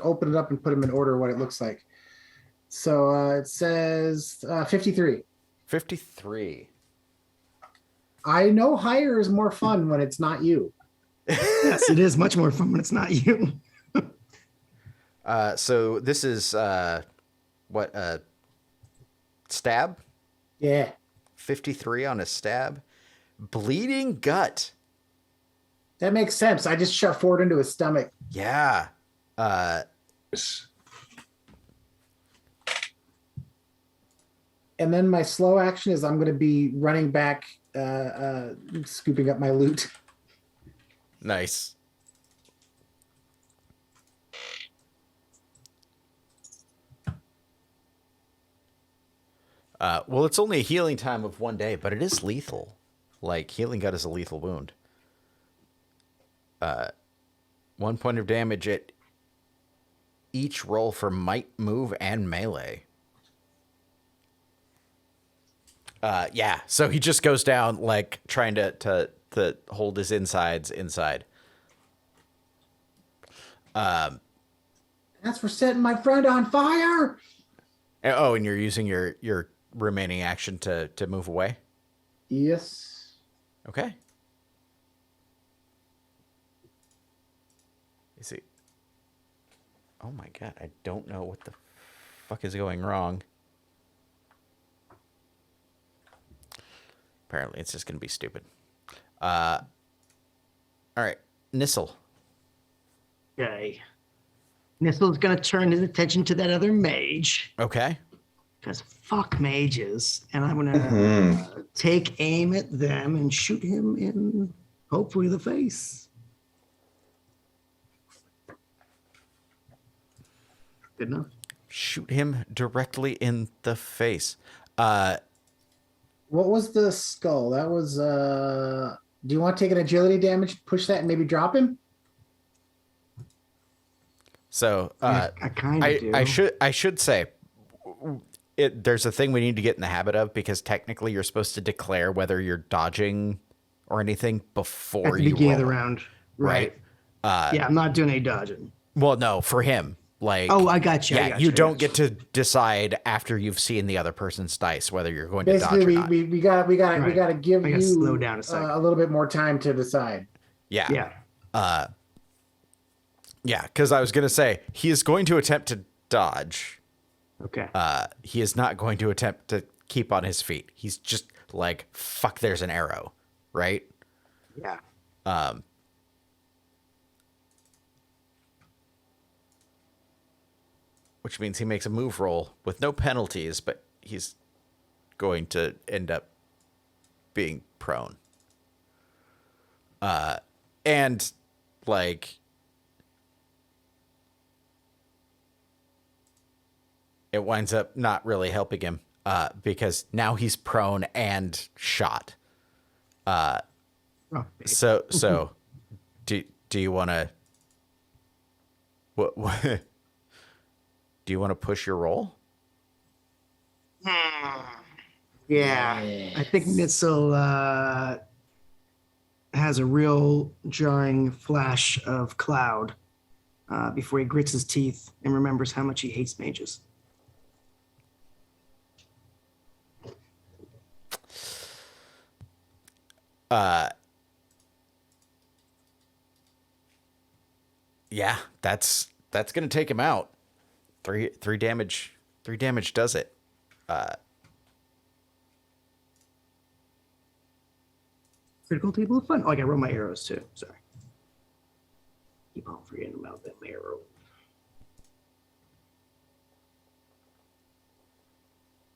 open it up and put them in order what it looks like. So it says 53. 53. I know higher is more fun when it's not you. Yes, it is much more fun when it's not you. So this is stab? Yeah. 53 on a stab. Bleeding gut. That makes sense. I just shot forward into his stomach. Yeah. And then my slow action is I'm going to be running back, scooping up my loot. Nice. Well, it's only a healing time of 1 day, but it is lethal. Like, healing gut is a lethal wound. 1 point of damage at each roll for might, move, and melee. Yeah, so he just goes down, like, trying to hold his insides inside. That's for setting my friend on fire. Oh, and you're using your remaining action to move away? Yes. Okay. You see. Oh my god, I don't know what the fuck is going wrong. Apparently it's just gonna be stupid. Alright. Nissel. Okay. Nistle's going to turn his attention to that other mage. Okay. Because fuck mages. And I'm going to take aim at them and shoot him in, hopefully, the face. Good enough. Shoot him directly in the face. What was the skull? That was, do you want to take an agility damage, push that, and maybe drop him? So I kind of do. I should say there's a thing we need to get in the habit of, because technically you're supposed to declare whether you're dodging or anything before at the you beginning of roll the it, round. right? Yeah, I'm not doing any dodging. Well, no, for him. Like, Oh, I got you. I yeah, got you I don't got get to decide after you've seen the other person's dice whether you're going to dodge Basically, or not. we got to give I gotta you slow down a second. a little bit more time to decide. Yeah. Yeah. Yeah, because I was going to say, he is going to attempt to dodge. Okay. He is not going to attempt to keep on his feet. He's just like, fuck, there's an arrow, right? Yeah. Which means he makes a move roll with no penalties, but he's going to end up being prone. And, like, it winds up not really helping him. because now he's prone and shot. Oh, So do you want to what do you want to push your roll? yeah. I think Nitzel has a real jarring flash of cloud before he grits his teeth and remembers how much he hates mages. Yeah, that's gonna take him out. Three damage. 3 damage does it. Critical table of fun. Oh, I gotta roll my arrows too. Sorry. Keep on forgetting about that arrow.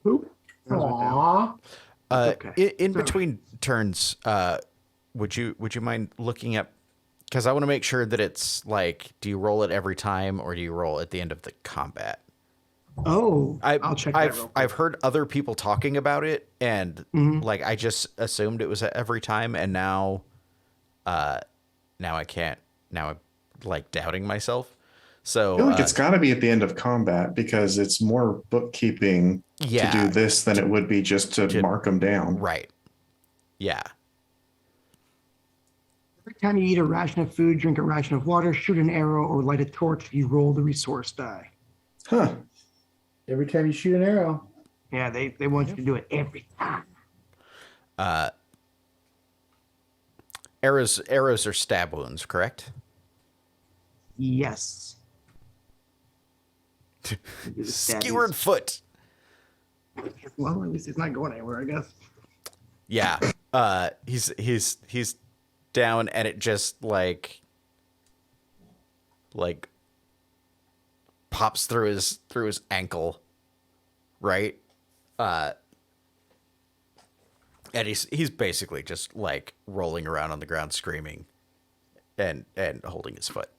Oop. Arrows went down. Aww. Okay. In Sorry. between turns, would you mind looking up? Because I want to make sure that it's like, do you roll it every time or do you roll at the end of the combat? Oh, I'll check that real quick. I've heard other people talking about it, and like I just assumed it was at every time, and now I can't. Now I'm like doubting myself. So I feel like it's got to be at the end of combat because it's more bookkeeping Yeah. to do this than it would be just to mark them down. right. Yeah. Every time you eat a ration of food, drink a ration of water, shoot an arrow, or light a torch, you roll the resource die. Huh. Every time you shoot an arrow. Yeah, they want you to do it every time. Arrows are stab wounds, correct? Yes. Skewered foot. Well, at least he's not going anywhere, I guess. Yeah. He's down, and it just like pops through his ankle, right? And he's basically just like rolling around on the ground screaming and holding his foot.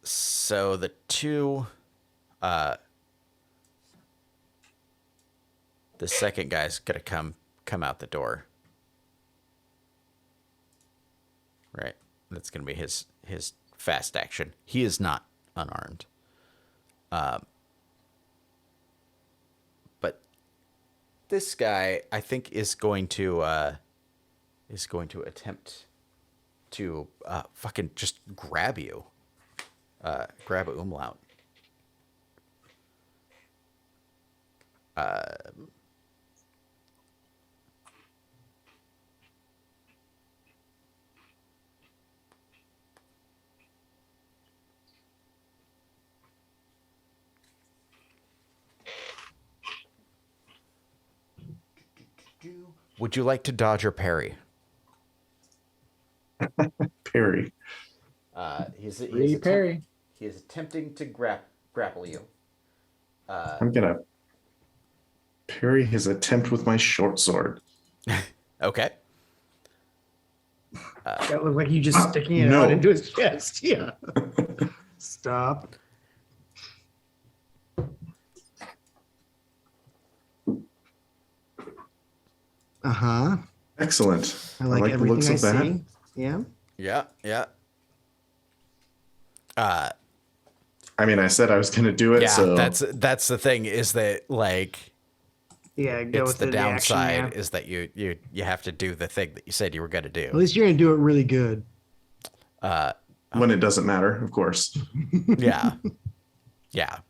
So the two the second guy's gonna come out the door. Right. That's gonna be his fast action. He is not unarmed. But this guy, I think, is going to attempt to fucking just grab you. Grab a umlaut. Would you like to dodge or parry? Parry. Parry. He is attempting to grapple you. I'm going to parry his attempt with my short sword. Okay. That looked like you just sticking it no. out into his chest. Yeah. Stop. Uh-huh. Excellent. I like the everything looks I of that. see. Yeah. Yeah. I mean, I said I was going to do it, Yeah, so that's the thing, is that like Yeah, go it's with the action, downside yeah. is that you have to do the thing that you said you were going to At do. least you're gonna do it really good. when it doesn't matter, of course. Yeah. Yep.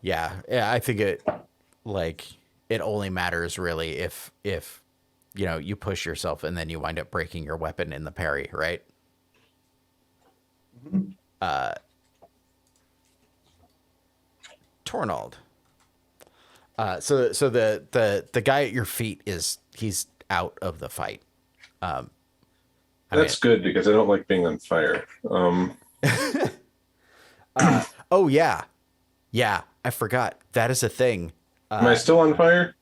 Yeah, I think it only matters really if you push yourself and then you wind up breaking your weapon in the parry, right? Tornald. So the guy at your feet he's out of the fight. I That's good because I don't like being on fire. Oh yeah, I forgot that is a thing. Am I still on fire?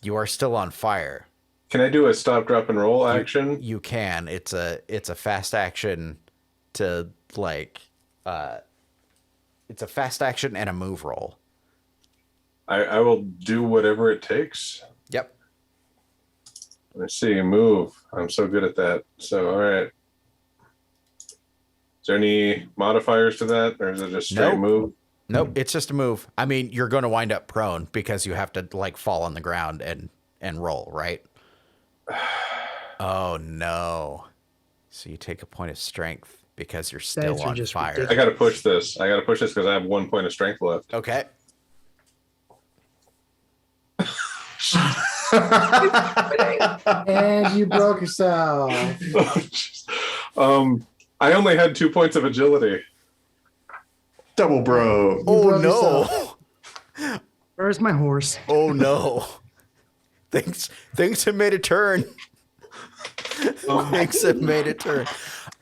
You are still on fire. Can I do a stop, drop, and roll action? You can. It's a fast action to like. It's a fast action and a move roll. I will do whatever it takes. Yep. Let's see, move. I'm so good at that. So, all right. Is there any modifiers to that, or is it just straight Nope. move? Nope, it's just a move. I mean, you're going to wind up prone because you have to like fall on the ground and roll, right? Oh no. So you take a point of strength because you're still Dice are on just fire. ridiculous. I got to push this. I got to push this because I have 1 point of strength left. Okay. And you broke yourself. I only had 2 points of agility. Double bro. Oh broke no. Where's my horse? Oh no. Things have made a turn. Things have made a turn.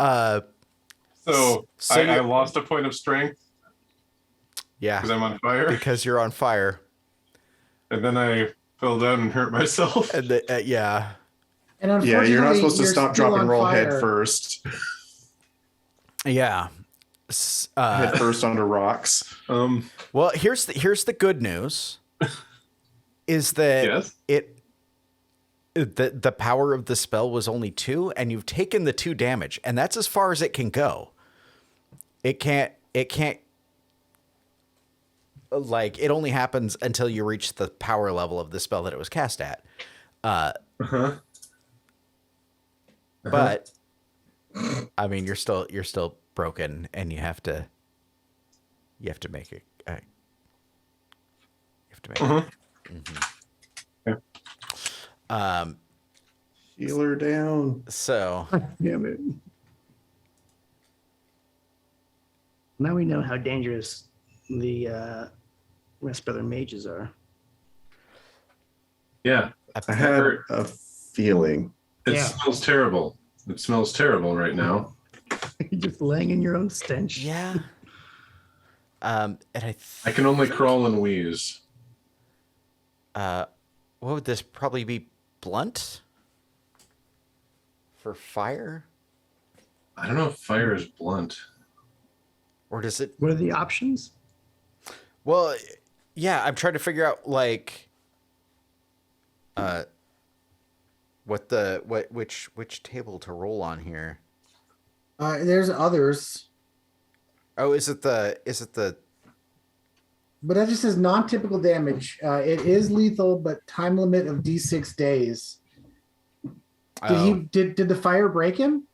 So, So I you- lost a point of strength Yeah. because I'm on fire, Because you're on fire. and then I fell down and hurt myself. And yeah. And Yeah, unfortunately, you're not supposed to you're stop, still drop, and on roll head fire. first. Yeah. Head first onto rocks. Well, here's the good news is that Yes. the power of the spell was only 2 and you've taken the 2 damage, and that's as far as it can go. It can't like it only happens until you reach the power level of the spell that it was cast at. But I mean, you're still broken, and you have to make it. You have to make it. Yeah. Heal her down. So Damn it. Now we know how dangerous the rest brother mages are. Yeah. I had a feeling. It Yeah. smells terrible. It smells terrible right now. You're just laying in your own stench. yeah. And I can only crawl and wheeze. what would this probably be? Blunt for fire, I don't know if fire is blunt. or does it? What are the options? Well, yeah, I'm trying to figure out like, which table to roll on here. There's others, Oh, is it the? but that just says non-typical damage. It is lethal, but time limit of D6 days. Did the fire break him?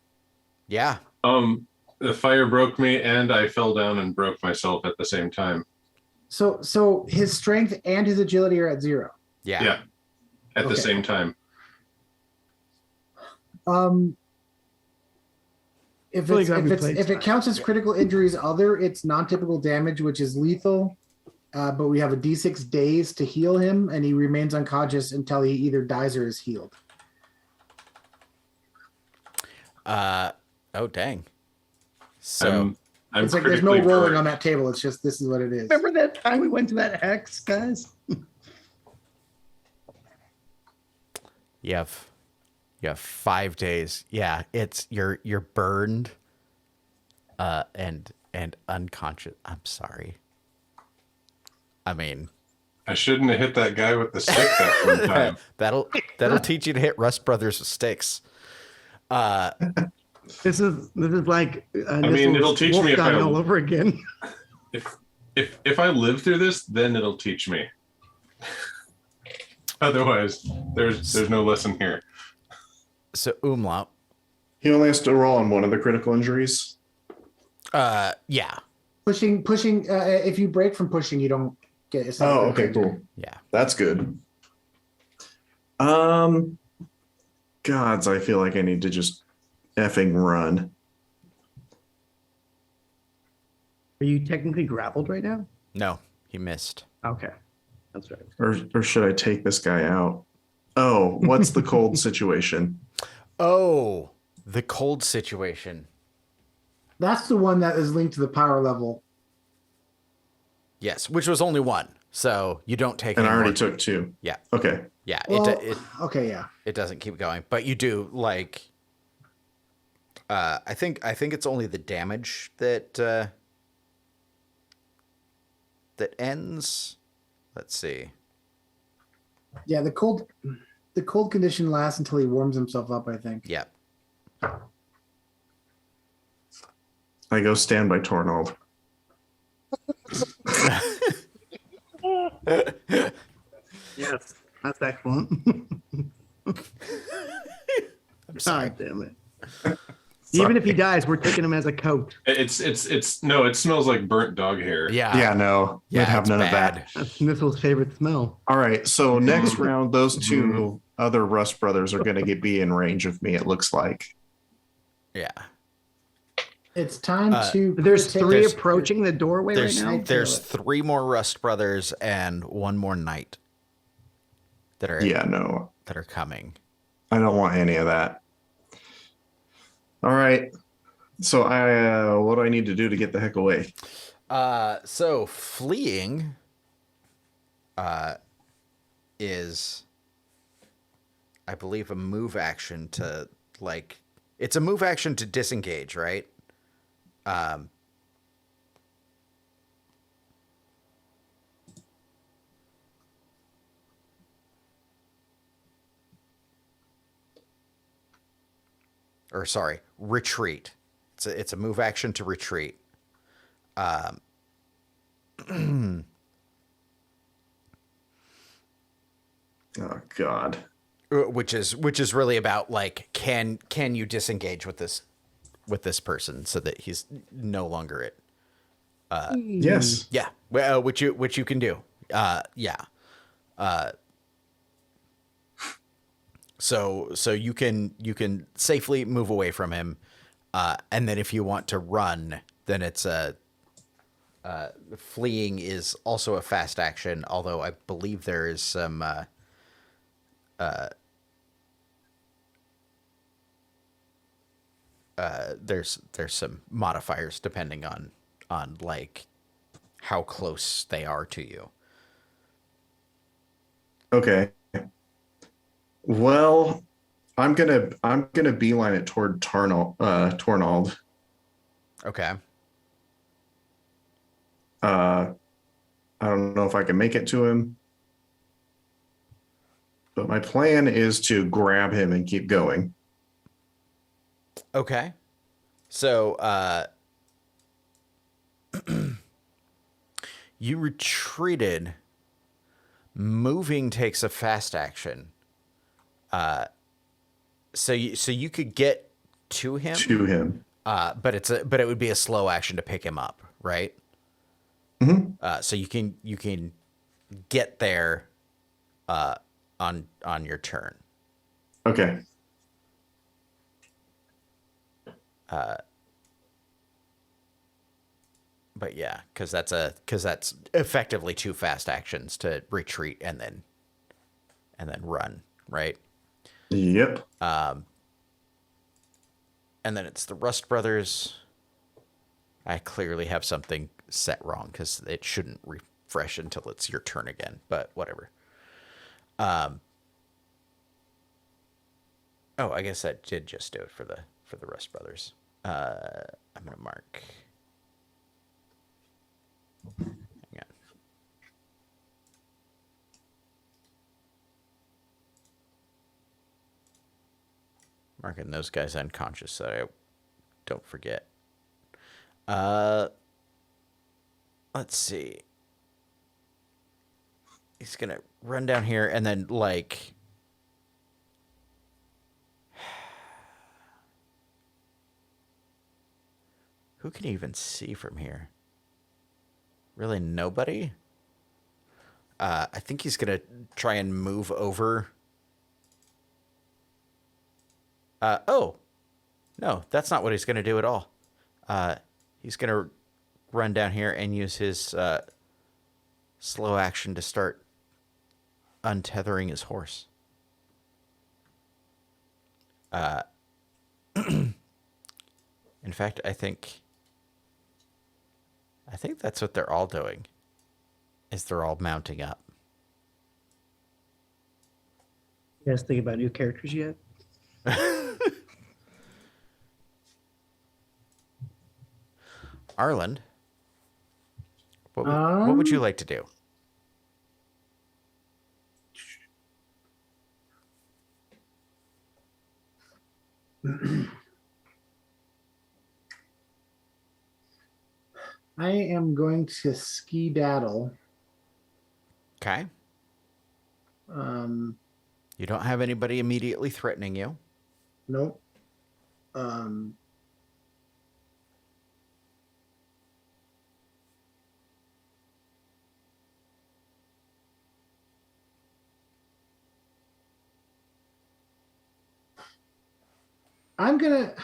Yeah. The fire broke me, and I fell down and broke myself at the same time. So his strength and his agility are at 0. Yeah. Yeah, at the Okay. same time. If Really it's, glad if we it's played if it tonight. counts as critical injuries, it's non-typical damage, which is lethal. But we have a D6 days to heal him, and he remains unconscious until he either dies or is healed. Oh dang. So I'm It's like there's no critically rolling burnt. on that table. It's just this is what it is. Remember that time we went to that hex, guys? you have 5 days. Yeah, you're burned, and unconscious. I'm sorry. I mean, Uh, Uh, I shouldn't have hit that guy with the stick that one time. that'll teach you to hit Rust Brothers with sticks. This is like mean, it'll teach me if I- all over again. If I live through this, then it'll teach me. Otherwise, there's no lesson here. So Umlaut. He only has to roll on one of the critical injuries. Yeah. Pushing. If you break from pushing, you don't get. It's not Oh, a okay, critical cool. injury. Yeah. That's good. Gods, I feel like I need to just effing run. Are you technically grappled right now? No, he missed. Okay. That's right. Or should I take this guy out? Oh, what's the cold situation? Oh, the cold situation. That's the one that is linked to the power level. Yes, which was only one. So you don't take And I any already more. took 2. Yeah. Okay. Yeah. Well, it okay, yeah. it doesn't keep going, but you do like. I think it's only the damage that that ends. Let's see. Yeah, the cold condition lasts until he warms himself up, I think. Yeah. I go stand by Tornald. Yes, that's excellent. I'm sorry. God damn it. Even if he dies, we're taking him as a coat. It's no, it smells like burnt dog hair. Yeah. Yeah, no. Yeah, We'd have it's none of bad. that. That's Nissel's favorite smell. All right. So next round, those 2 other Rust brothers are going to be in range of me, it looks like. Yeah. It's time to. There's take- 3 approaching the doorway right There's now. there's 3 more Rust brothers and 1 more knight that are Yeah, no. that are coming. I don't want any of that. All right. So what do I need to do to get the heck away? So fleeing is, I believe, a move action to like. It's a move action to disengage, right? Or sorry, retreat. It's a move action to retreat. Oh God. Which is really about like can you disengage with this person so that he's no longer it. Yes. Yeah, well, which you can do. Yeah. So you can safely move away from him, and then if you want to run, then it's fleeing is also a fast action. Although I believe there is some there's some modifiers depending on like how close they are to you. Okay. Well, I'm gonna beeline it toward Tornald. Okay. I don't know if I can make it to him, but my plan is to grab him and keep going. Okay. So you retreated. Moving takes a fast action. So you could get to him. To him. But it would be a slow action to pick him up, right? Mm-hmm. So you can get there on your turn. Okay. But yeah, because that's effectively 2 fast actions to retreat and then run, right? Yep. And then it's the Rust Brothers. I clearly have something set wrong because it shouldn't refresh until it's your turn again, but whatever. Oh, I guess that did just do it for the Rust Brothers. I'm gonna mark. Hang on. Marking those guys unconscious so I don't forget. Let's see. He's gonna run down here and then like who can even see from here? Really nobody? I think he's gonna try and move over. Oh. No, that's not what he's gonna do at all. He's gonna run down here and use his slow action to start untethering his horse. In fact, I think that's what they're all doing. Is they're all mounting up. You guys think about new characters yet? Arland, what would you like to do? I am going to ski-daddle. Okay. Um, You don't have anybody immediately threatening you. nope. Um, I'm gonna.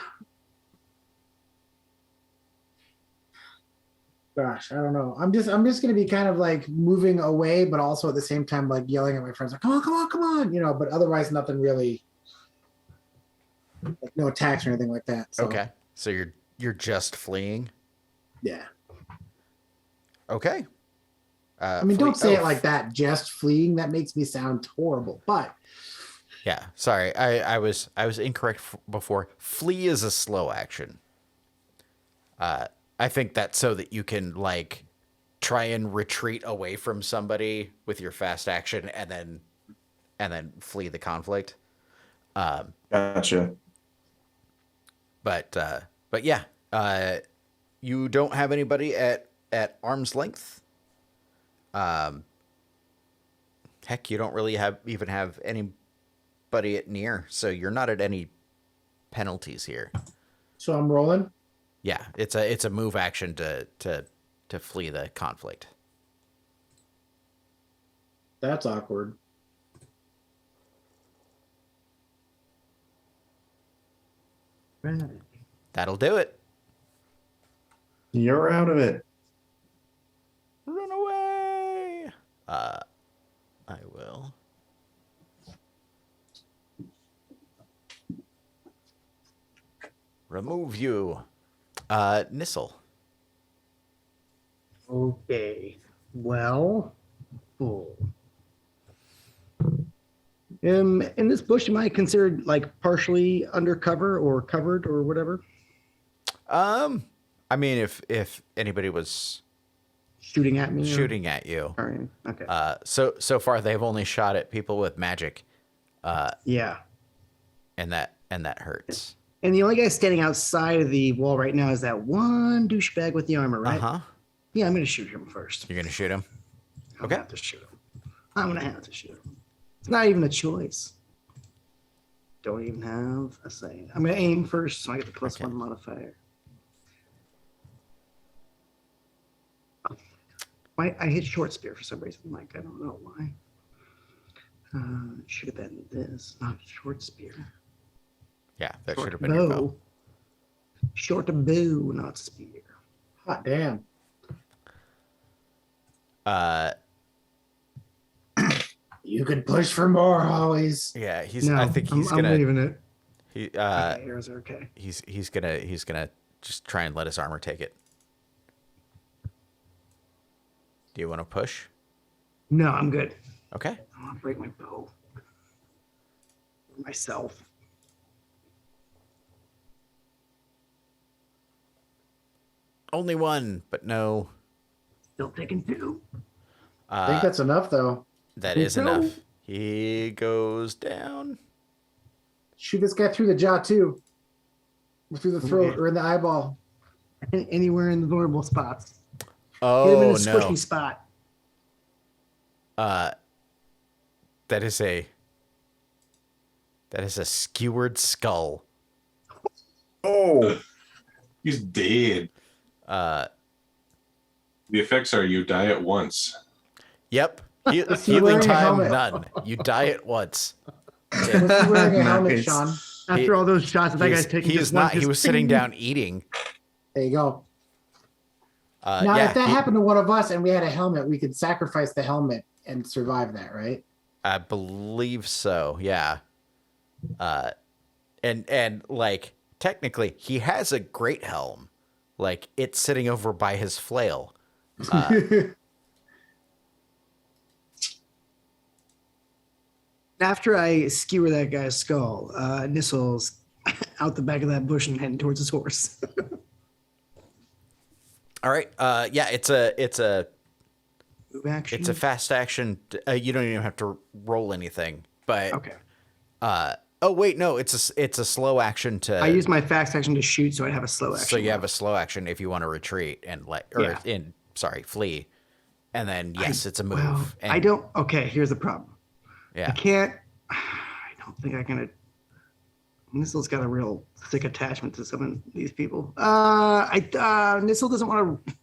Gosh, I don't know. I'm just gonna be kind of like moving away, but also at the same time like yelling at my friends, like, come on, come on, come on, but otherwise nothing really, like no attacks or anything like that. So, Okay. So you're just fleeing. yeah. Okay. I mean, don't say it like that. Just fleeing. That makes me sound horrible. But Yeah. Sorry, I was incorrect before. Flee is a slow action. I think that's so that you can like try and retreat away from somebody with your fast action and then flee the conflict. Gotcha. But yeah, you don't have anybody at arm's length. Heck, you don't really even have anybody at near, so you're not at any penalties here. so I'm rolling. Yeah, it's a move action to flee the conflict. That's awkward. Right. That'll do it. You're out of it. Run away. I will. Remove you. Nissel. Okay. Well, oh. In this bush, am I considered like partially undercover or covered or whatever? I mean, if anybody was Shooting at me? or- shooting at you, All right. Okay. so far they've only shot at people with magic, Yeah. and that hurts. And the only guy standing outside of the wall right now is that one douchebag with the armor, right? Uh huh. Yeah, I'm going to shoot him first. You're gonna shoot him. I'm Okay. gonna have to shoot him. I'm going to have to shoot him. It's not even a choice. Don't even have a say. I'm going to aim first so I get the plus Okay. one modifier. I hit short spear for some reason. Like, I don't know why. It should have been this, not short spear. Yeah, that Short should have been your bow. Short bow, not spear. Hot damn. You can push for more always. Yeah, he's. No, I think he's I'm gonna. leaving it. He. Okay, arrows are okay. He's gonna just try and let his armor take it. Do you want to push? No, I'm good. Okay. I want to break my bow. Myself. Only one, but no. Still taking two. I think that's enough though. That think is so. enough. He goes down. Shoot this guy through the jaw too. Or through the throat Okay. or in the eyeball. Anywhere in the vulnerable spots. Get him in Oh a squishy no. spot. That is a skewered skull. Oh, He's dead. Uh, The effects are you die at once. yep. he Healing wearing a time helmet? none. You die at once. Was he wearing a helmet, Nice. Sean? After all those shots that that guy's taking, He just is one not. He just was sitting ding. down eating. There you go. Now, Yeah, if that he- happened to one of us and we had a helmet, we could sacrifice the helmet and survive that, right? I believe so. Yeah. And like technically he has a great helm. Like it's sitting over by his flail. After I skewer that guy's skull, Nissel's out the back of that bush and heading towards his horse. All right. Yeah, it's a Move action. it's a fast action. You don't even have to roll anything. But Okay. oh wait, no, it's a slow action to. I use my fast action to shoot, so I have a slow action. So you have a slow action if you want to retreat and flee, and then yes, it's a move. Well, and, I don't. Okay, here's the problem. Yeah. I can't. I don't think I can. Nissel's got a real thick attachment to some of these people. Nissel doesn't want to.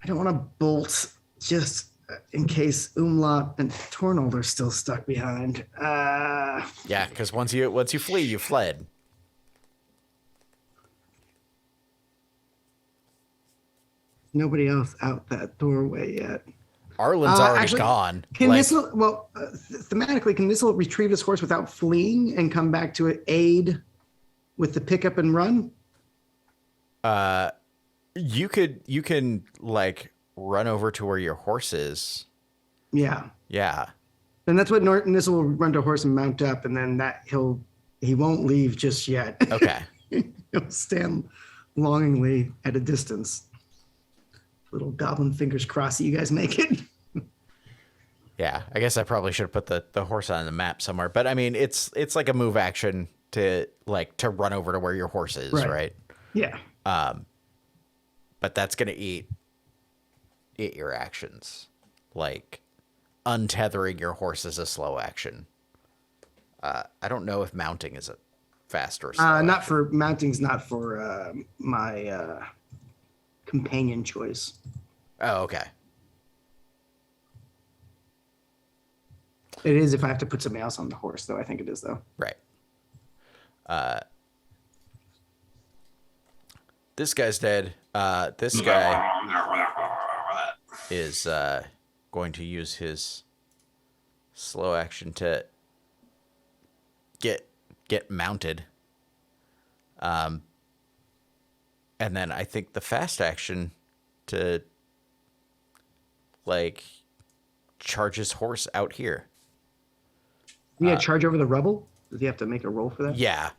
I don't want to bolt just in case Umlaut and Tornold are still stuck behind. Yeah, because once you flee, you fled. Nobody else out that doorway yet. Arlen's already actually, gone. Can Like, Nissel, thematically, can Nissel retrieve his horse without fleeing and come back to aid with the pickup and run? you can like run over to where your horse is. Yeah. Yeah. And that's what Nissel will run to a horse and mount up, and then he won't leave just yet. Okay. He'll stand longingly at a distance. Little goblin fingers crossed that you guys make it. Yeah, I guess I probably should have put the horse on the map somewhere. But I mean, it's like a move action to run over to where your horse is, right? Yeah. But that's gonna eat your actions. Like untethering your horse is a slow action. I don't know if mounting is a fast or slow. Not for mounting's not for my companion choice. Oh, okay. It is if I have to put somebody else on the horse, though. I think it is, though. Right. This guy's dead. This guy is going to use his slow action to get mounted. And then I think the fast action to like charge his horse out here. You got to charge over the rubble? Does he have to make a roll for that? Yeah.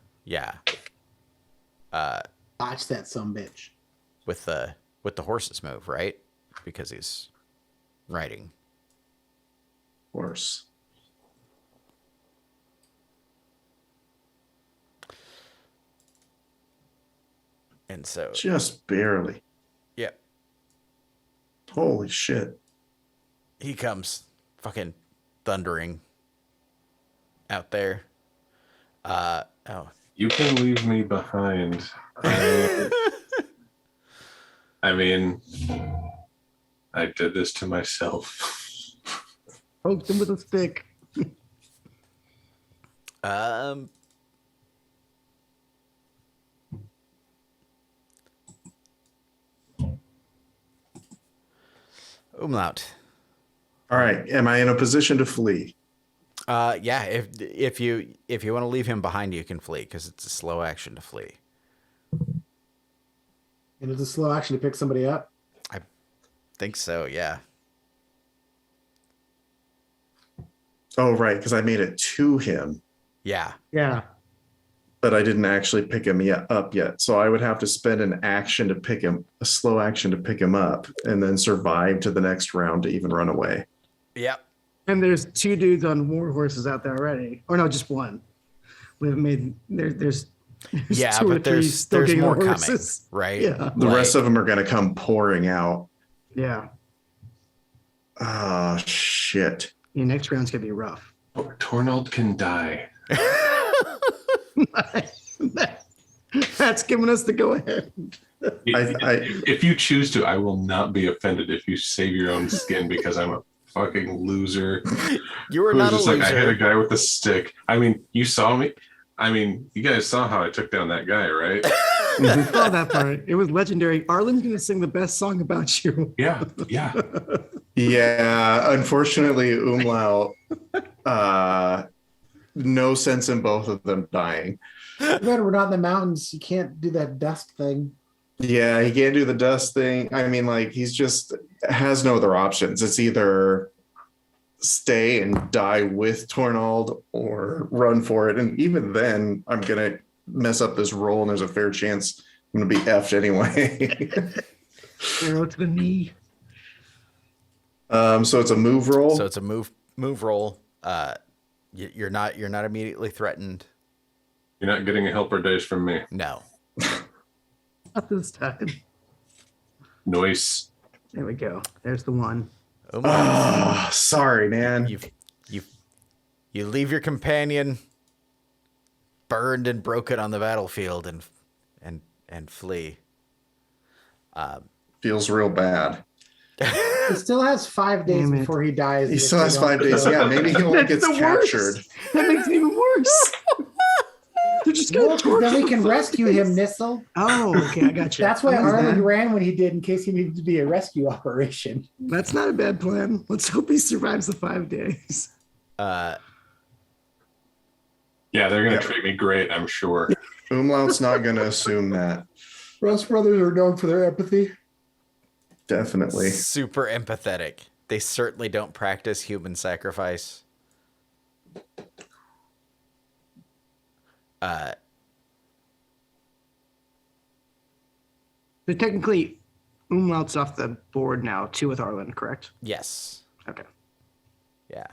Watch that sumbitch. With the horse's move, right? Because he's riding. Horse. And so Just barely. yep. Holy shit. He comes fucking thundering out there. Oh. You can leave me behind. I mean, I did this to myself. Poked him with a stick. Umlaut. All right. Am I in a position to flee? Yeah, if you want to leave him behind, you can flee because it's a slow action to flee. And it's a slow action to pick somebody up. I think so. Yeah. Oh, right. Because I made it to him, Yeah. Yeah. but I didn't actually pick him up yet. So I would have to spend an action to pick him, a slow action to pick him up, and then survive to the next round to even run away. Yep. And there's two dudes on war horses out there already. Or no, just one. We've made there's Yeah, two or but three there's still getting more coming, horses. right? Yeah. The rest of them are going to come pouring out. Yeah. Oh, shit. Your next round's gonna be rough. Tornold can die. That's giving us the go ahead. If you choose to, I will not be offended if you save your own skin because I'm a fucking loser. You are Who's not a just loser. like, I hit a guy with a stick. I mean, you saw me. I mean, you guys saw how I took down that guy, right? I saw that part. It was legendary. Arlen's gonna sing the best song about you. Yeah. Yeah, unfortunately, Umlaut, no sense in both of them dying. Too bad we're not in the mountains. You can't do that dust thing. Yeah, he can't do the dust thing. I mean, like, he's just has no other options. It's either stay and die with Tornald or run for it. And even then, I'm going to mess up this roll, and there's a fair chance I'm going to be effed anyway. Arrow to the knee. So it's a move roll. So it's a move roll. You're not immediately threatened. You're not getting a helper dice from me. No. Not this time. Noise. There we go. There's the one. Oh, sorry, man. You leave your companion burned and broken on the battlefield and flee. Feels real bad. He still has 5 days Damn it. before he dies. He if still they has don't 5 days. kill him. Yeah, maybe he only That's gets the worst. captured. That makes it even worse. They're just Well, gonna 'cause then torture we can the rescue face. him, Nissel. Oh, okay, I got you. That's why I was Arlen bad. ran when he did, in case he needed to be a rescue operation. That's not a bad plan. Let's hope he survives the 5 days. Yeah, they're going to Yeah. treat me great, I'm sure. Umlaut's not going to assume that. Rust Brothers are known for their empathy. Definitely. Super empathetic. They certainly don't practice human sacrifice. So technically, Umlaut's off the board now, 2 with Arlen, correct? Yes. Okay. Yeah.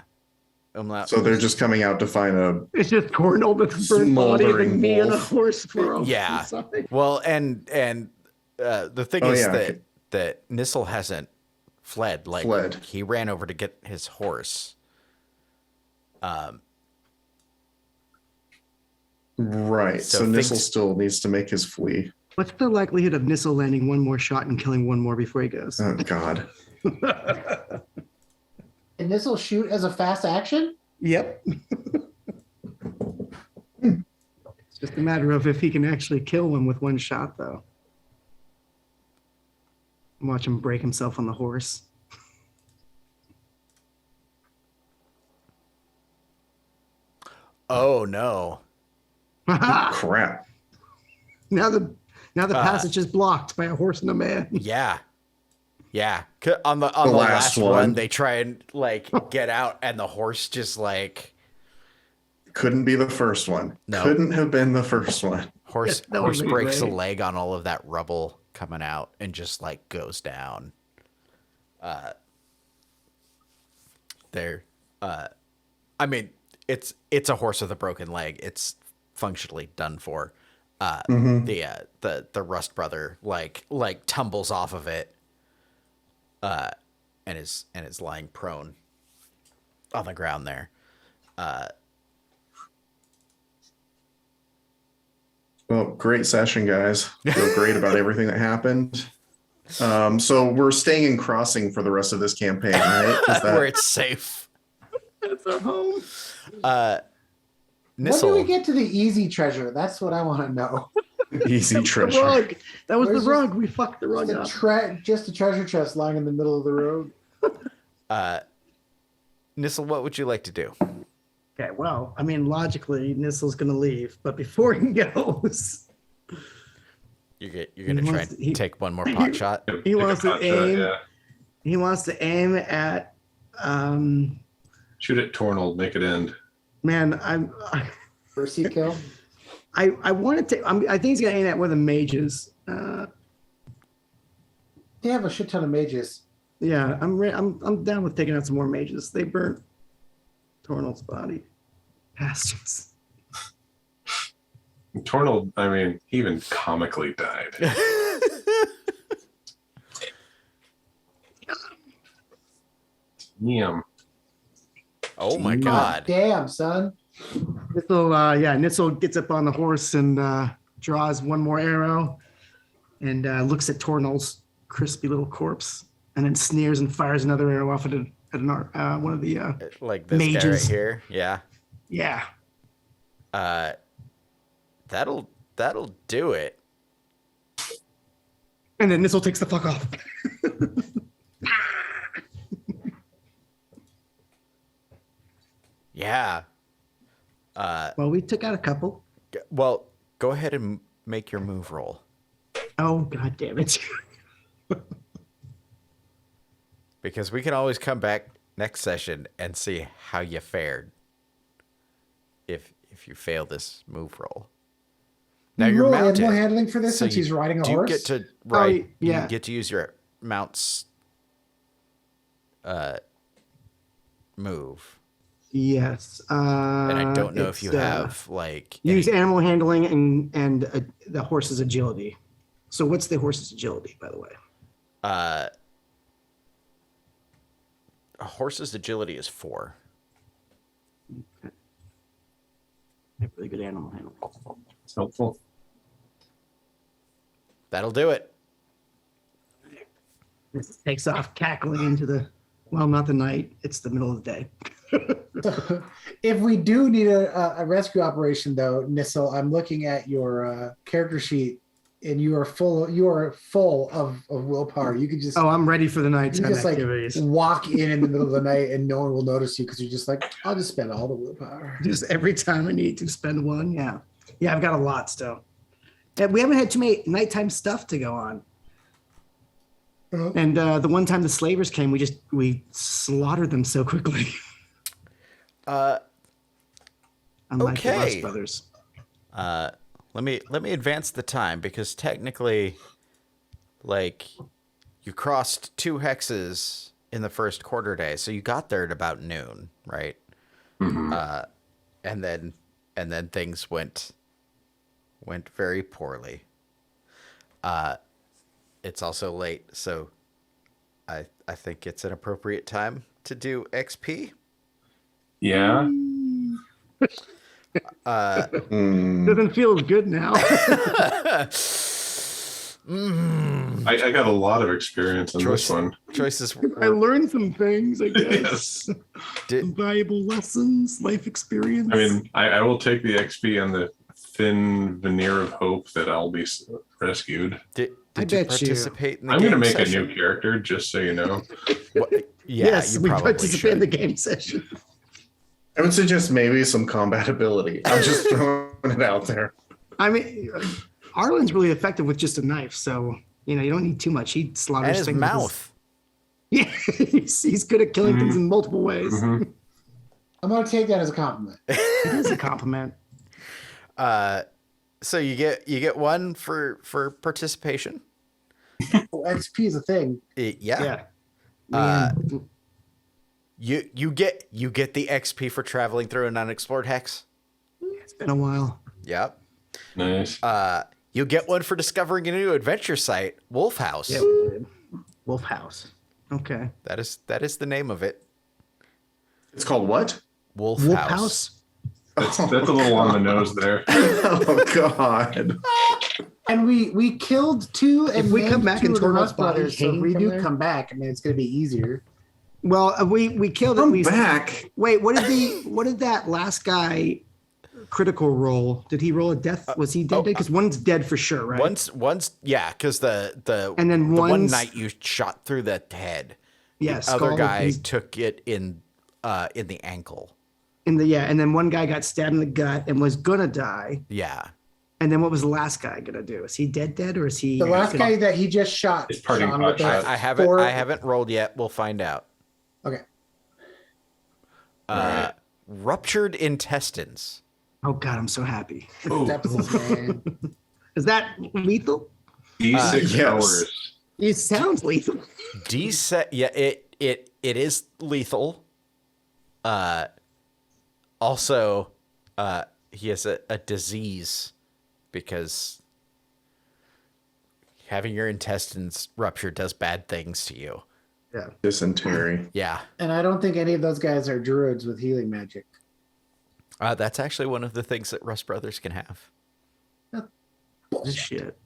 Umlaut. So they're just coming out to find a. It's just Cornell with the burnt body and Smoldering me on a wolf. horse for a Yeah. side. Well, and the thing Oh, is yeah. that Nissel hasn't fled. Like Fled. he ran over to get his horse. Right. So So, things- Nissel still needs to make his flee. What's the likelihood of Nissel landing one more shot and killing one more before he goes? Oh, God. And this will shoot as a fast action? Yep. It's just a matter of if he can actually kill one with one shot, though. Watch him break himself on the horse. Oh no. Crap. Now the passage is blocked by a horse and a man. Yeah. Yeah. On the last last one, one. they try and like get out, and the horse just like Couldn't be the first one. No. Couldn't have been the first one. horse That horse would've been breaks a great. leg on all of that rubble coming out and just like goes down. There. I mean, it's a horse with a broken leg. It's functionally done for. The Rust brother like tumbles off of it, and is lying prone on the ground there. Well, great session, guys. Feel great about everything that happened. So we're staying in Crossing for the rest of this campaign, right? Is Where that it's safe. It's our home. When do we Nissel. get to the easy treasure? That's what I want to know. easy The treasure? rug. That was Where's the rug. We fucked the rug up. Just a treasure chest lying in the middle of the road. Nissel, what would you like to do? Okay, well, I mean, logically, Nissel's going to leave, but before he goes, You're gonna try wants- and he- take one more pot shot. He wants to Take a pot shot, aim. yeah. he wants to aim at, Shoot at Tornald, make it end. man, Mercy kill. I wanted to, I think he's going to aim at one of the mages. They have a shit ton of mages. Yeah, I'm down with taking out some more mages. They burnt Tornald's body. Bastards. Tornald, I mean, he even comically died. Yum. Oh my God god. damn, son. Nitzel gets up on the horse and draws one more arrow and looks at Tornald's crispy little corpse and then sneers and fires another arrow off at one of the Like this guy right Mages. here. Yeah. yeah. That'll do it. And then Nissel takes the fuck off. Yeah. Well, we took out a couple. Well, go ahead and make your move roll. Oh, god damn it. Because we can always come back next session and see how you fared. If you fail this move roll. Now You you're roll mounted. animal handling for this so since he's you riding a do horse? get to ride. yeah. You get to use your mount's move. Yes. And I don't know if you it's, have like use any- animal handling and the horse's agility. So what's the horse's agility, by the way? a horse's agility is 4. I have really good animal handling. It's helpful. That'll do it. This takes off cackling into the, well, not the night. It's the middle of the day. If we do need a rescue operation, though, Nissel, I'm looking at your character sheet, and you are full of willpower. You could just I'm ready for the you nighttime just like activities. walk in the middle of the night, and no one will notice you because you're just like, I'll just spend all the willpower. Just every time I need to spend one. Yeah. Yeah, I've got a lot still. And we haven't had too many nighttime stuff to go on. And the one time the slavers came, we slaughtered them so quickly. Unlike the Okay. Rust Brothers. Let me advance the time because technically, like, you crossed 2 hexes in the first quarter day, so you got there at about noon, right? Mhm. And then things went very poorly. It's also late, so I think it's an appropriate time to do XP. Yeah. Doesn't feel good now. I got a lot of experience in this one. Choices. I learned some things, I guess. Yes. Some valuable lessons, life experience. I mean, I will take the XP and the thin veneer of hope that I'll be rescued. Did I you bet you. participate in the I'm going to game make session? a new character, just so you know. Yeah, yes, you we probably participate in should. the game session. I would suggest maybe some combat ability. I'm just throwing it out there. I mean, Arlen's really effective with just a knife, so you don't need too much. He slaughters And his things with mouth. Yeah, he's good at killing things in multiple ways. Mhm. I'm going to take that as a compliment. It is a compliment. So you get 1 for participation. Oh, XP is a thing. Yeah. Yeah. You get the XP for traveling through an unexplored hex. It's been a while. Yep. Nice. You get 1 for discovering a new adventure site, Wolf House. Yeah, we did. Wolf House. Okay. That is the name of it. It's called what? Wolf Wolf House. House. That's a little on the nose there. Oh God. And we killed 2. If And we come named back 2 and of the Torvald's Rust brothers, body so if we came do from there? come back, I mean, it's going to be easier. Well, we killed at Come least. back. Wait, what did that last guy critical roll? Did he roll a death? Was he dead? Because one's dead for sure, right? One's yeah, because the And then the one one's- night you shot through the head. Yeah, The other skull, guy he's- took it in the ankle. and then one guy got stabbed in the gut and was gonna die. Yeah. And then what was the last guy gonna do? Is he dead, or is he The last guy that he just shot. It's parting Sean, pot with the shot. I haven't four- I haven't rolled yet. We'll find out. Okay. Ruptured intestines. Oh god, I'm so happy. Oh, Sepsis, man. Is that lethal? D6 yes. hours. It sounds lethal. Yeah, it is lethal. Also, he has a disease because having your intestines ruptured does bad things to you. Yeah. Dysentery. Yeah. And I don't think any of those guys are druids with healing magic. That's actually one of the things that Rust Brothers can have. Shit.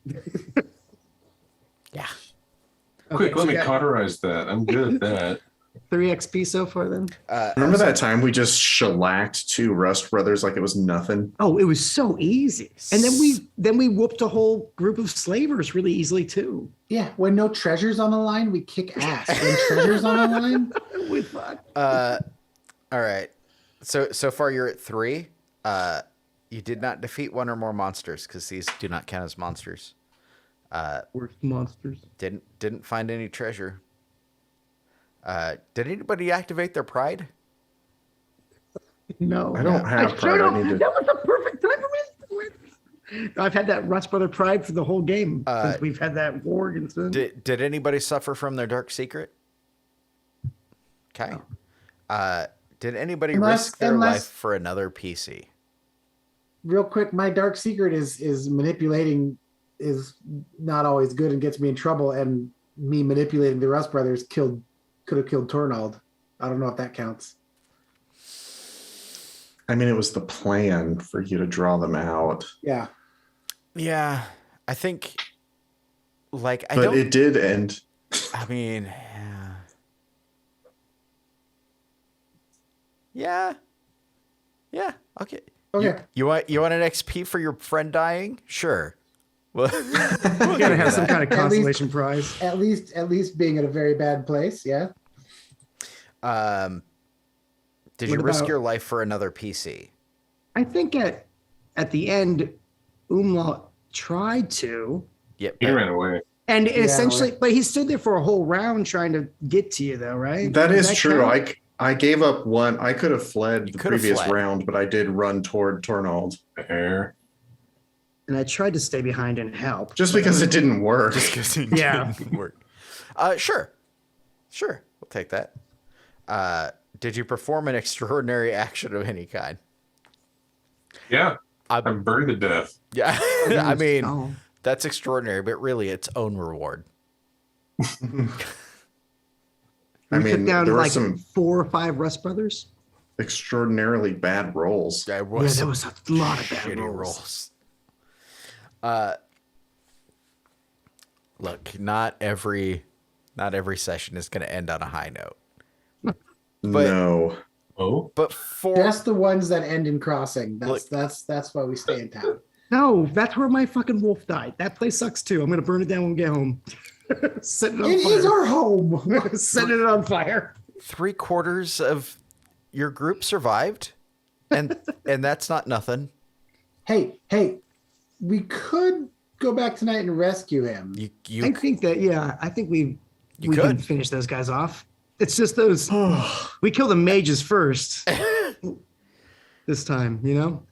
Yeah. Quick, Okay, let so me yeah. cauterize that. I'm good at that. 3 XP so far then? Remember that time we just shellacked 2 Rust Brothers like it was nothing? Oh, it was so easy. And then we whooped a whole group of slavers really easily too. Yeah, when no treasure's on the line, we kick ass. When treasure's on the line, We fuck. All right. So far you're at 3. You did not defeat 1 or more monsters because these do not count as monsters. Worst monsters. Didn't find any treasure. Did anybody activate their pride? No. I don't have pride. I need to... That was the perfect time for me. I've had that Rust Brother pride for the whole game since we've had that war against them. Did anybody suffer from their dark secret? Okay. Did anybody risk their life for another PC? real quick, my dark secret is manipulating is not always good and gets me in trouble. And me manipulating the Rust Brothers could have killed Tornald. I don't know if that counts. I mean, it was the plan for you to draw them out. Yeah. Yeah, I think, like, but it did end. I mean, yeah. Okay. You want an XP for your friend dying? Sure. Well, you gotta have some kind of consolation prize. At least being in a very bad place. Yeah. Did you risk your life for another PC? I think at the end, Umlaut tried to. Yep. He ran away. And essentially, but he stood there for a whole round trying to get to you, though, right? That is true. Count? I gave up one. I could have fled the previous fled. round, but I did run toward Tornald. Fair. And I tried to stay behind and help. Just because it didn't work. Just because it didn't work. Sure. We'll take that. Did you perform an extraordinary action of any kind? Yeah. I'm burned to death. Yeah. I mean, that's extraordinary, but really its own reward. We took down there were like some 4 or 5 Rust Brothers. extraordinarily bad rolls. There There was a lot of bad shitty rolls. Look, not every session is going to end on a high note. But, No. Oh, but for That's the ones that end in crossing. That's why we stay in town. No, that's where my fucking wolf died. That place sucks too. I'm gonna burn it down when we get home. Setting it on It fire. is our home. Setting it on fire. 3/4 of your group survived, and that's not nothing. Hey, we could go back tonight and rescue him. I think that I think we can could. finish those guys off. It's just those we kill the mages first this time, you know?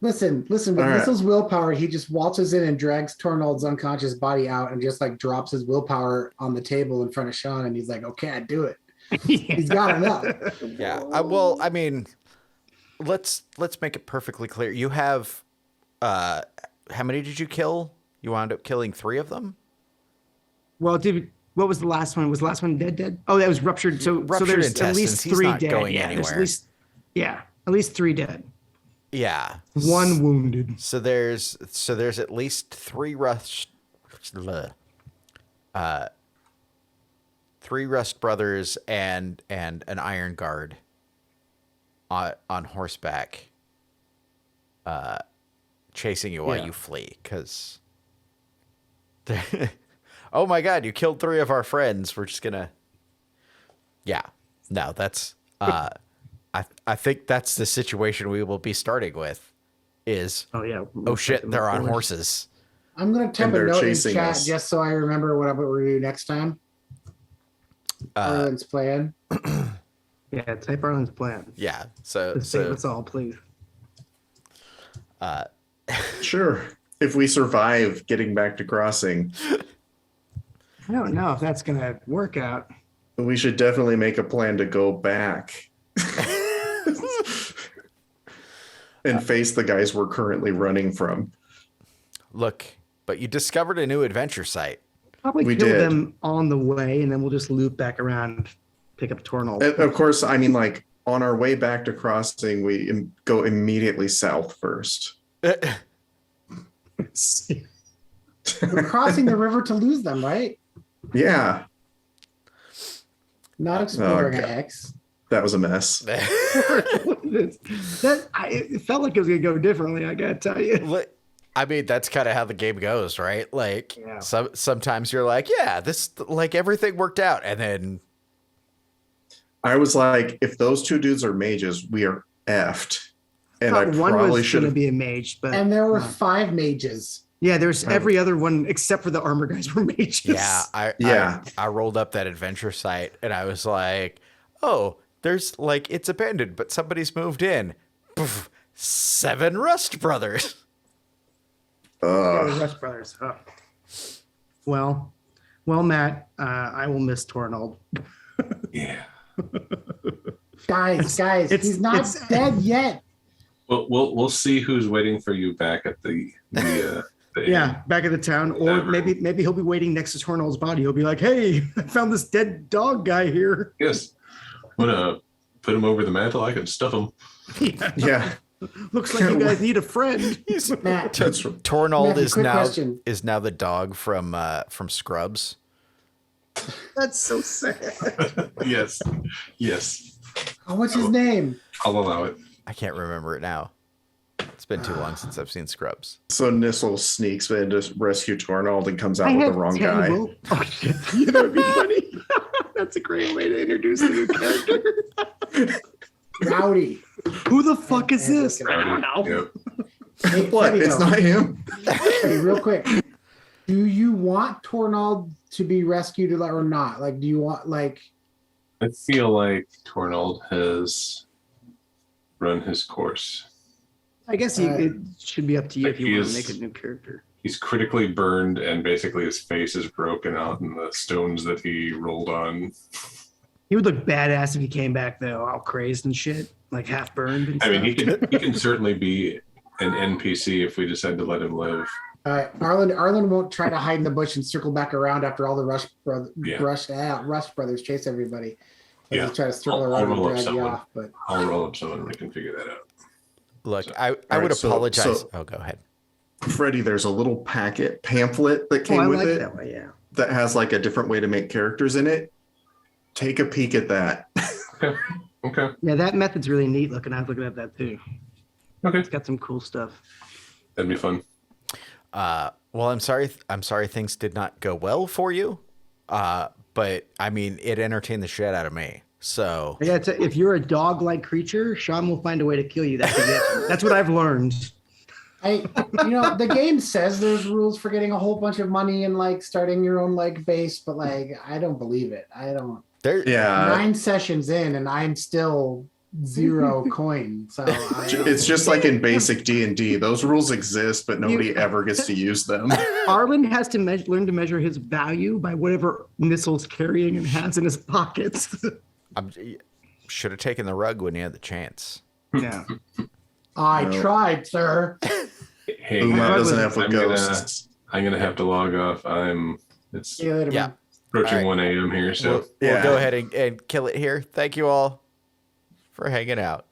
Listen, with All right. Nissel's willpower, he just waltzes in and drags Tornald's unconscious body out and just like drops his willpower on the table in front of Sean, and he's like, okay, I do it. He's got enough. Yeah. Well, I mean, let's make it perfectly clear. You have how many did you kill? You wound up killing 3 of them? Well, what was the last one? Was the last one dead? Oh, that was ruptured. So Ruptured there's intestines. at least He's 3 not dead. going There's anywhere. At least 3 dead. Yeah. 1 wounded. So there's at least 3 Rust Brothers and an Iron Guard on horseback chasing you while you flee, because oh my god, you killed 3 of our friends. We're just gonna that's I think that's the situation we will be starting with is oh shit, they're on horses. I'm gonna type And a they're note in chasing chat us. just so I remember what we're gonna do next time. Arlen's plan. Yeah, type Arlen's plan. Yeah, so Save us all, please. Sure. If we survive getting back to crossing, I don't know if that's gonna work out. we should definitely make a plan to go back and face the guys we're currently running from. look, but you discovered a new adventure site. Probably We kill did. them on the way, and then we'll just loop back around, pick up Tornald. And of course, I mean, like, on our way back to crossing, we go immediately south first. We're crossing the river to lose them, right? Yeah. Not exploring God. a hex. That was a mess. It felt like it was gonna go differently. I gotta tell you. I mean, that's kind of how the game goes, right? Like, Yeah. sometimes you're like, yeah, this, like, everything worked out, and then I was like, if those two dudes are mages, we are effed. And I Thought one probably was should gonna have. be a mage, but And there were 5 mages. yeah, there's every other one except for the armor guys were mages. yeah, Yeah. I rolled up that adventure site, and I was like, oh, there's, like, it's abandoned, but somebody's moved in. Poof, 7 Rust Brothers. Yeah, the Rush Brothers. Oh. Well, Matt, I will miss Tornald. Yeah. Guys, he's not it's- dead yet. We'll see who's waiting for you back at the Yeah, back at the town, or maybe he'll be waiting next to Tornald's body. He'll be like, "Hey, I found this dead dog guy here." Yes. I'm gonna put him over the mantle. I can stuff him. Yeah. Looks like you guys need a friend. Matt, That's Tornald Matthew, is quick now question. the dog from Scrubs. That's so sad. Yes. Yes. oh, what's his name? I'll allow it. I can't remember it now. It's been too long since I've seen Scrubs. So Nissel sneaks in to rescue Tornald and comes out I with the have wrong guy. terrible- Oh shit, that would be funny. That's a great way to introduce a new character. Rowdy. Who the fuck is this? I don't know. Yep. Hey, What? Freddie, It's though. not him. Freddie, real quick. Do you want Tornald to be rescued or not? Like, do you want like? I feel like Tornald has run his course. I guess it should be up to you if He you want to is- make a new character. He's critically burned, and basically his face is broken out in the stones that he rolled on. He would look badass if he came back though, all crazed and shit, like half burned. And I mean, stuff. he can certainly be an NPC if we decide to let him live. Arlen won't try to hide in the bush and circle back around after all the Rust Yeah. Brothers chase everybody. Yeah. He'll try to circle I'll around and roll up drag you someone. off. But I'll roll up someone and we can figure that out. Look, So- I All would right, so- apologize. so- Oh, go ahead. Freddie, there's a little pamphlet that Oh, came I with like it that way. Yeah. that has like a different way to make characters in it. Take a peek at that. Okay. Yeah, that method's really neat looking. I was looking at that too. Okay. It's got some cool stuff. That'd be fun. Well, I'm sorry. I'm sorry things did not go well for you. But I mean, it entertained the shit out of me. So Yeah, if you're a dog-like creature, Sean will find a way to kill you. That's what I've learned. the game says there's rules for getting a whole bunch of money and like starting your own like base, but like I don't believe it. I don't. there, Yeah. 9 sessions in and I'm still 0 coin. So It's just like in basic D&D. Those rules exist, but nobody ever gets to use them. Arlen has to learn to measure his value by whatever Nissel's carrying and has in his pockets. should have taken the rug when you had the chance. Yeah. I No. tried, sir. Hey, Uma guys, doesn't have with I'm gonna- ghosts. I'm gonna have to log off. It's See you later, Yeah. man. approaching All right. 1 a.m. here, so We'll Yeah. go ahead and kill it here. Thank you all for hanging out.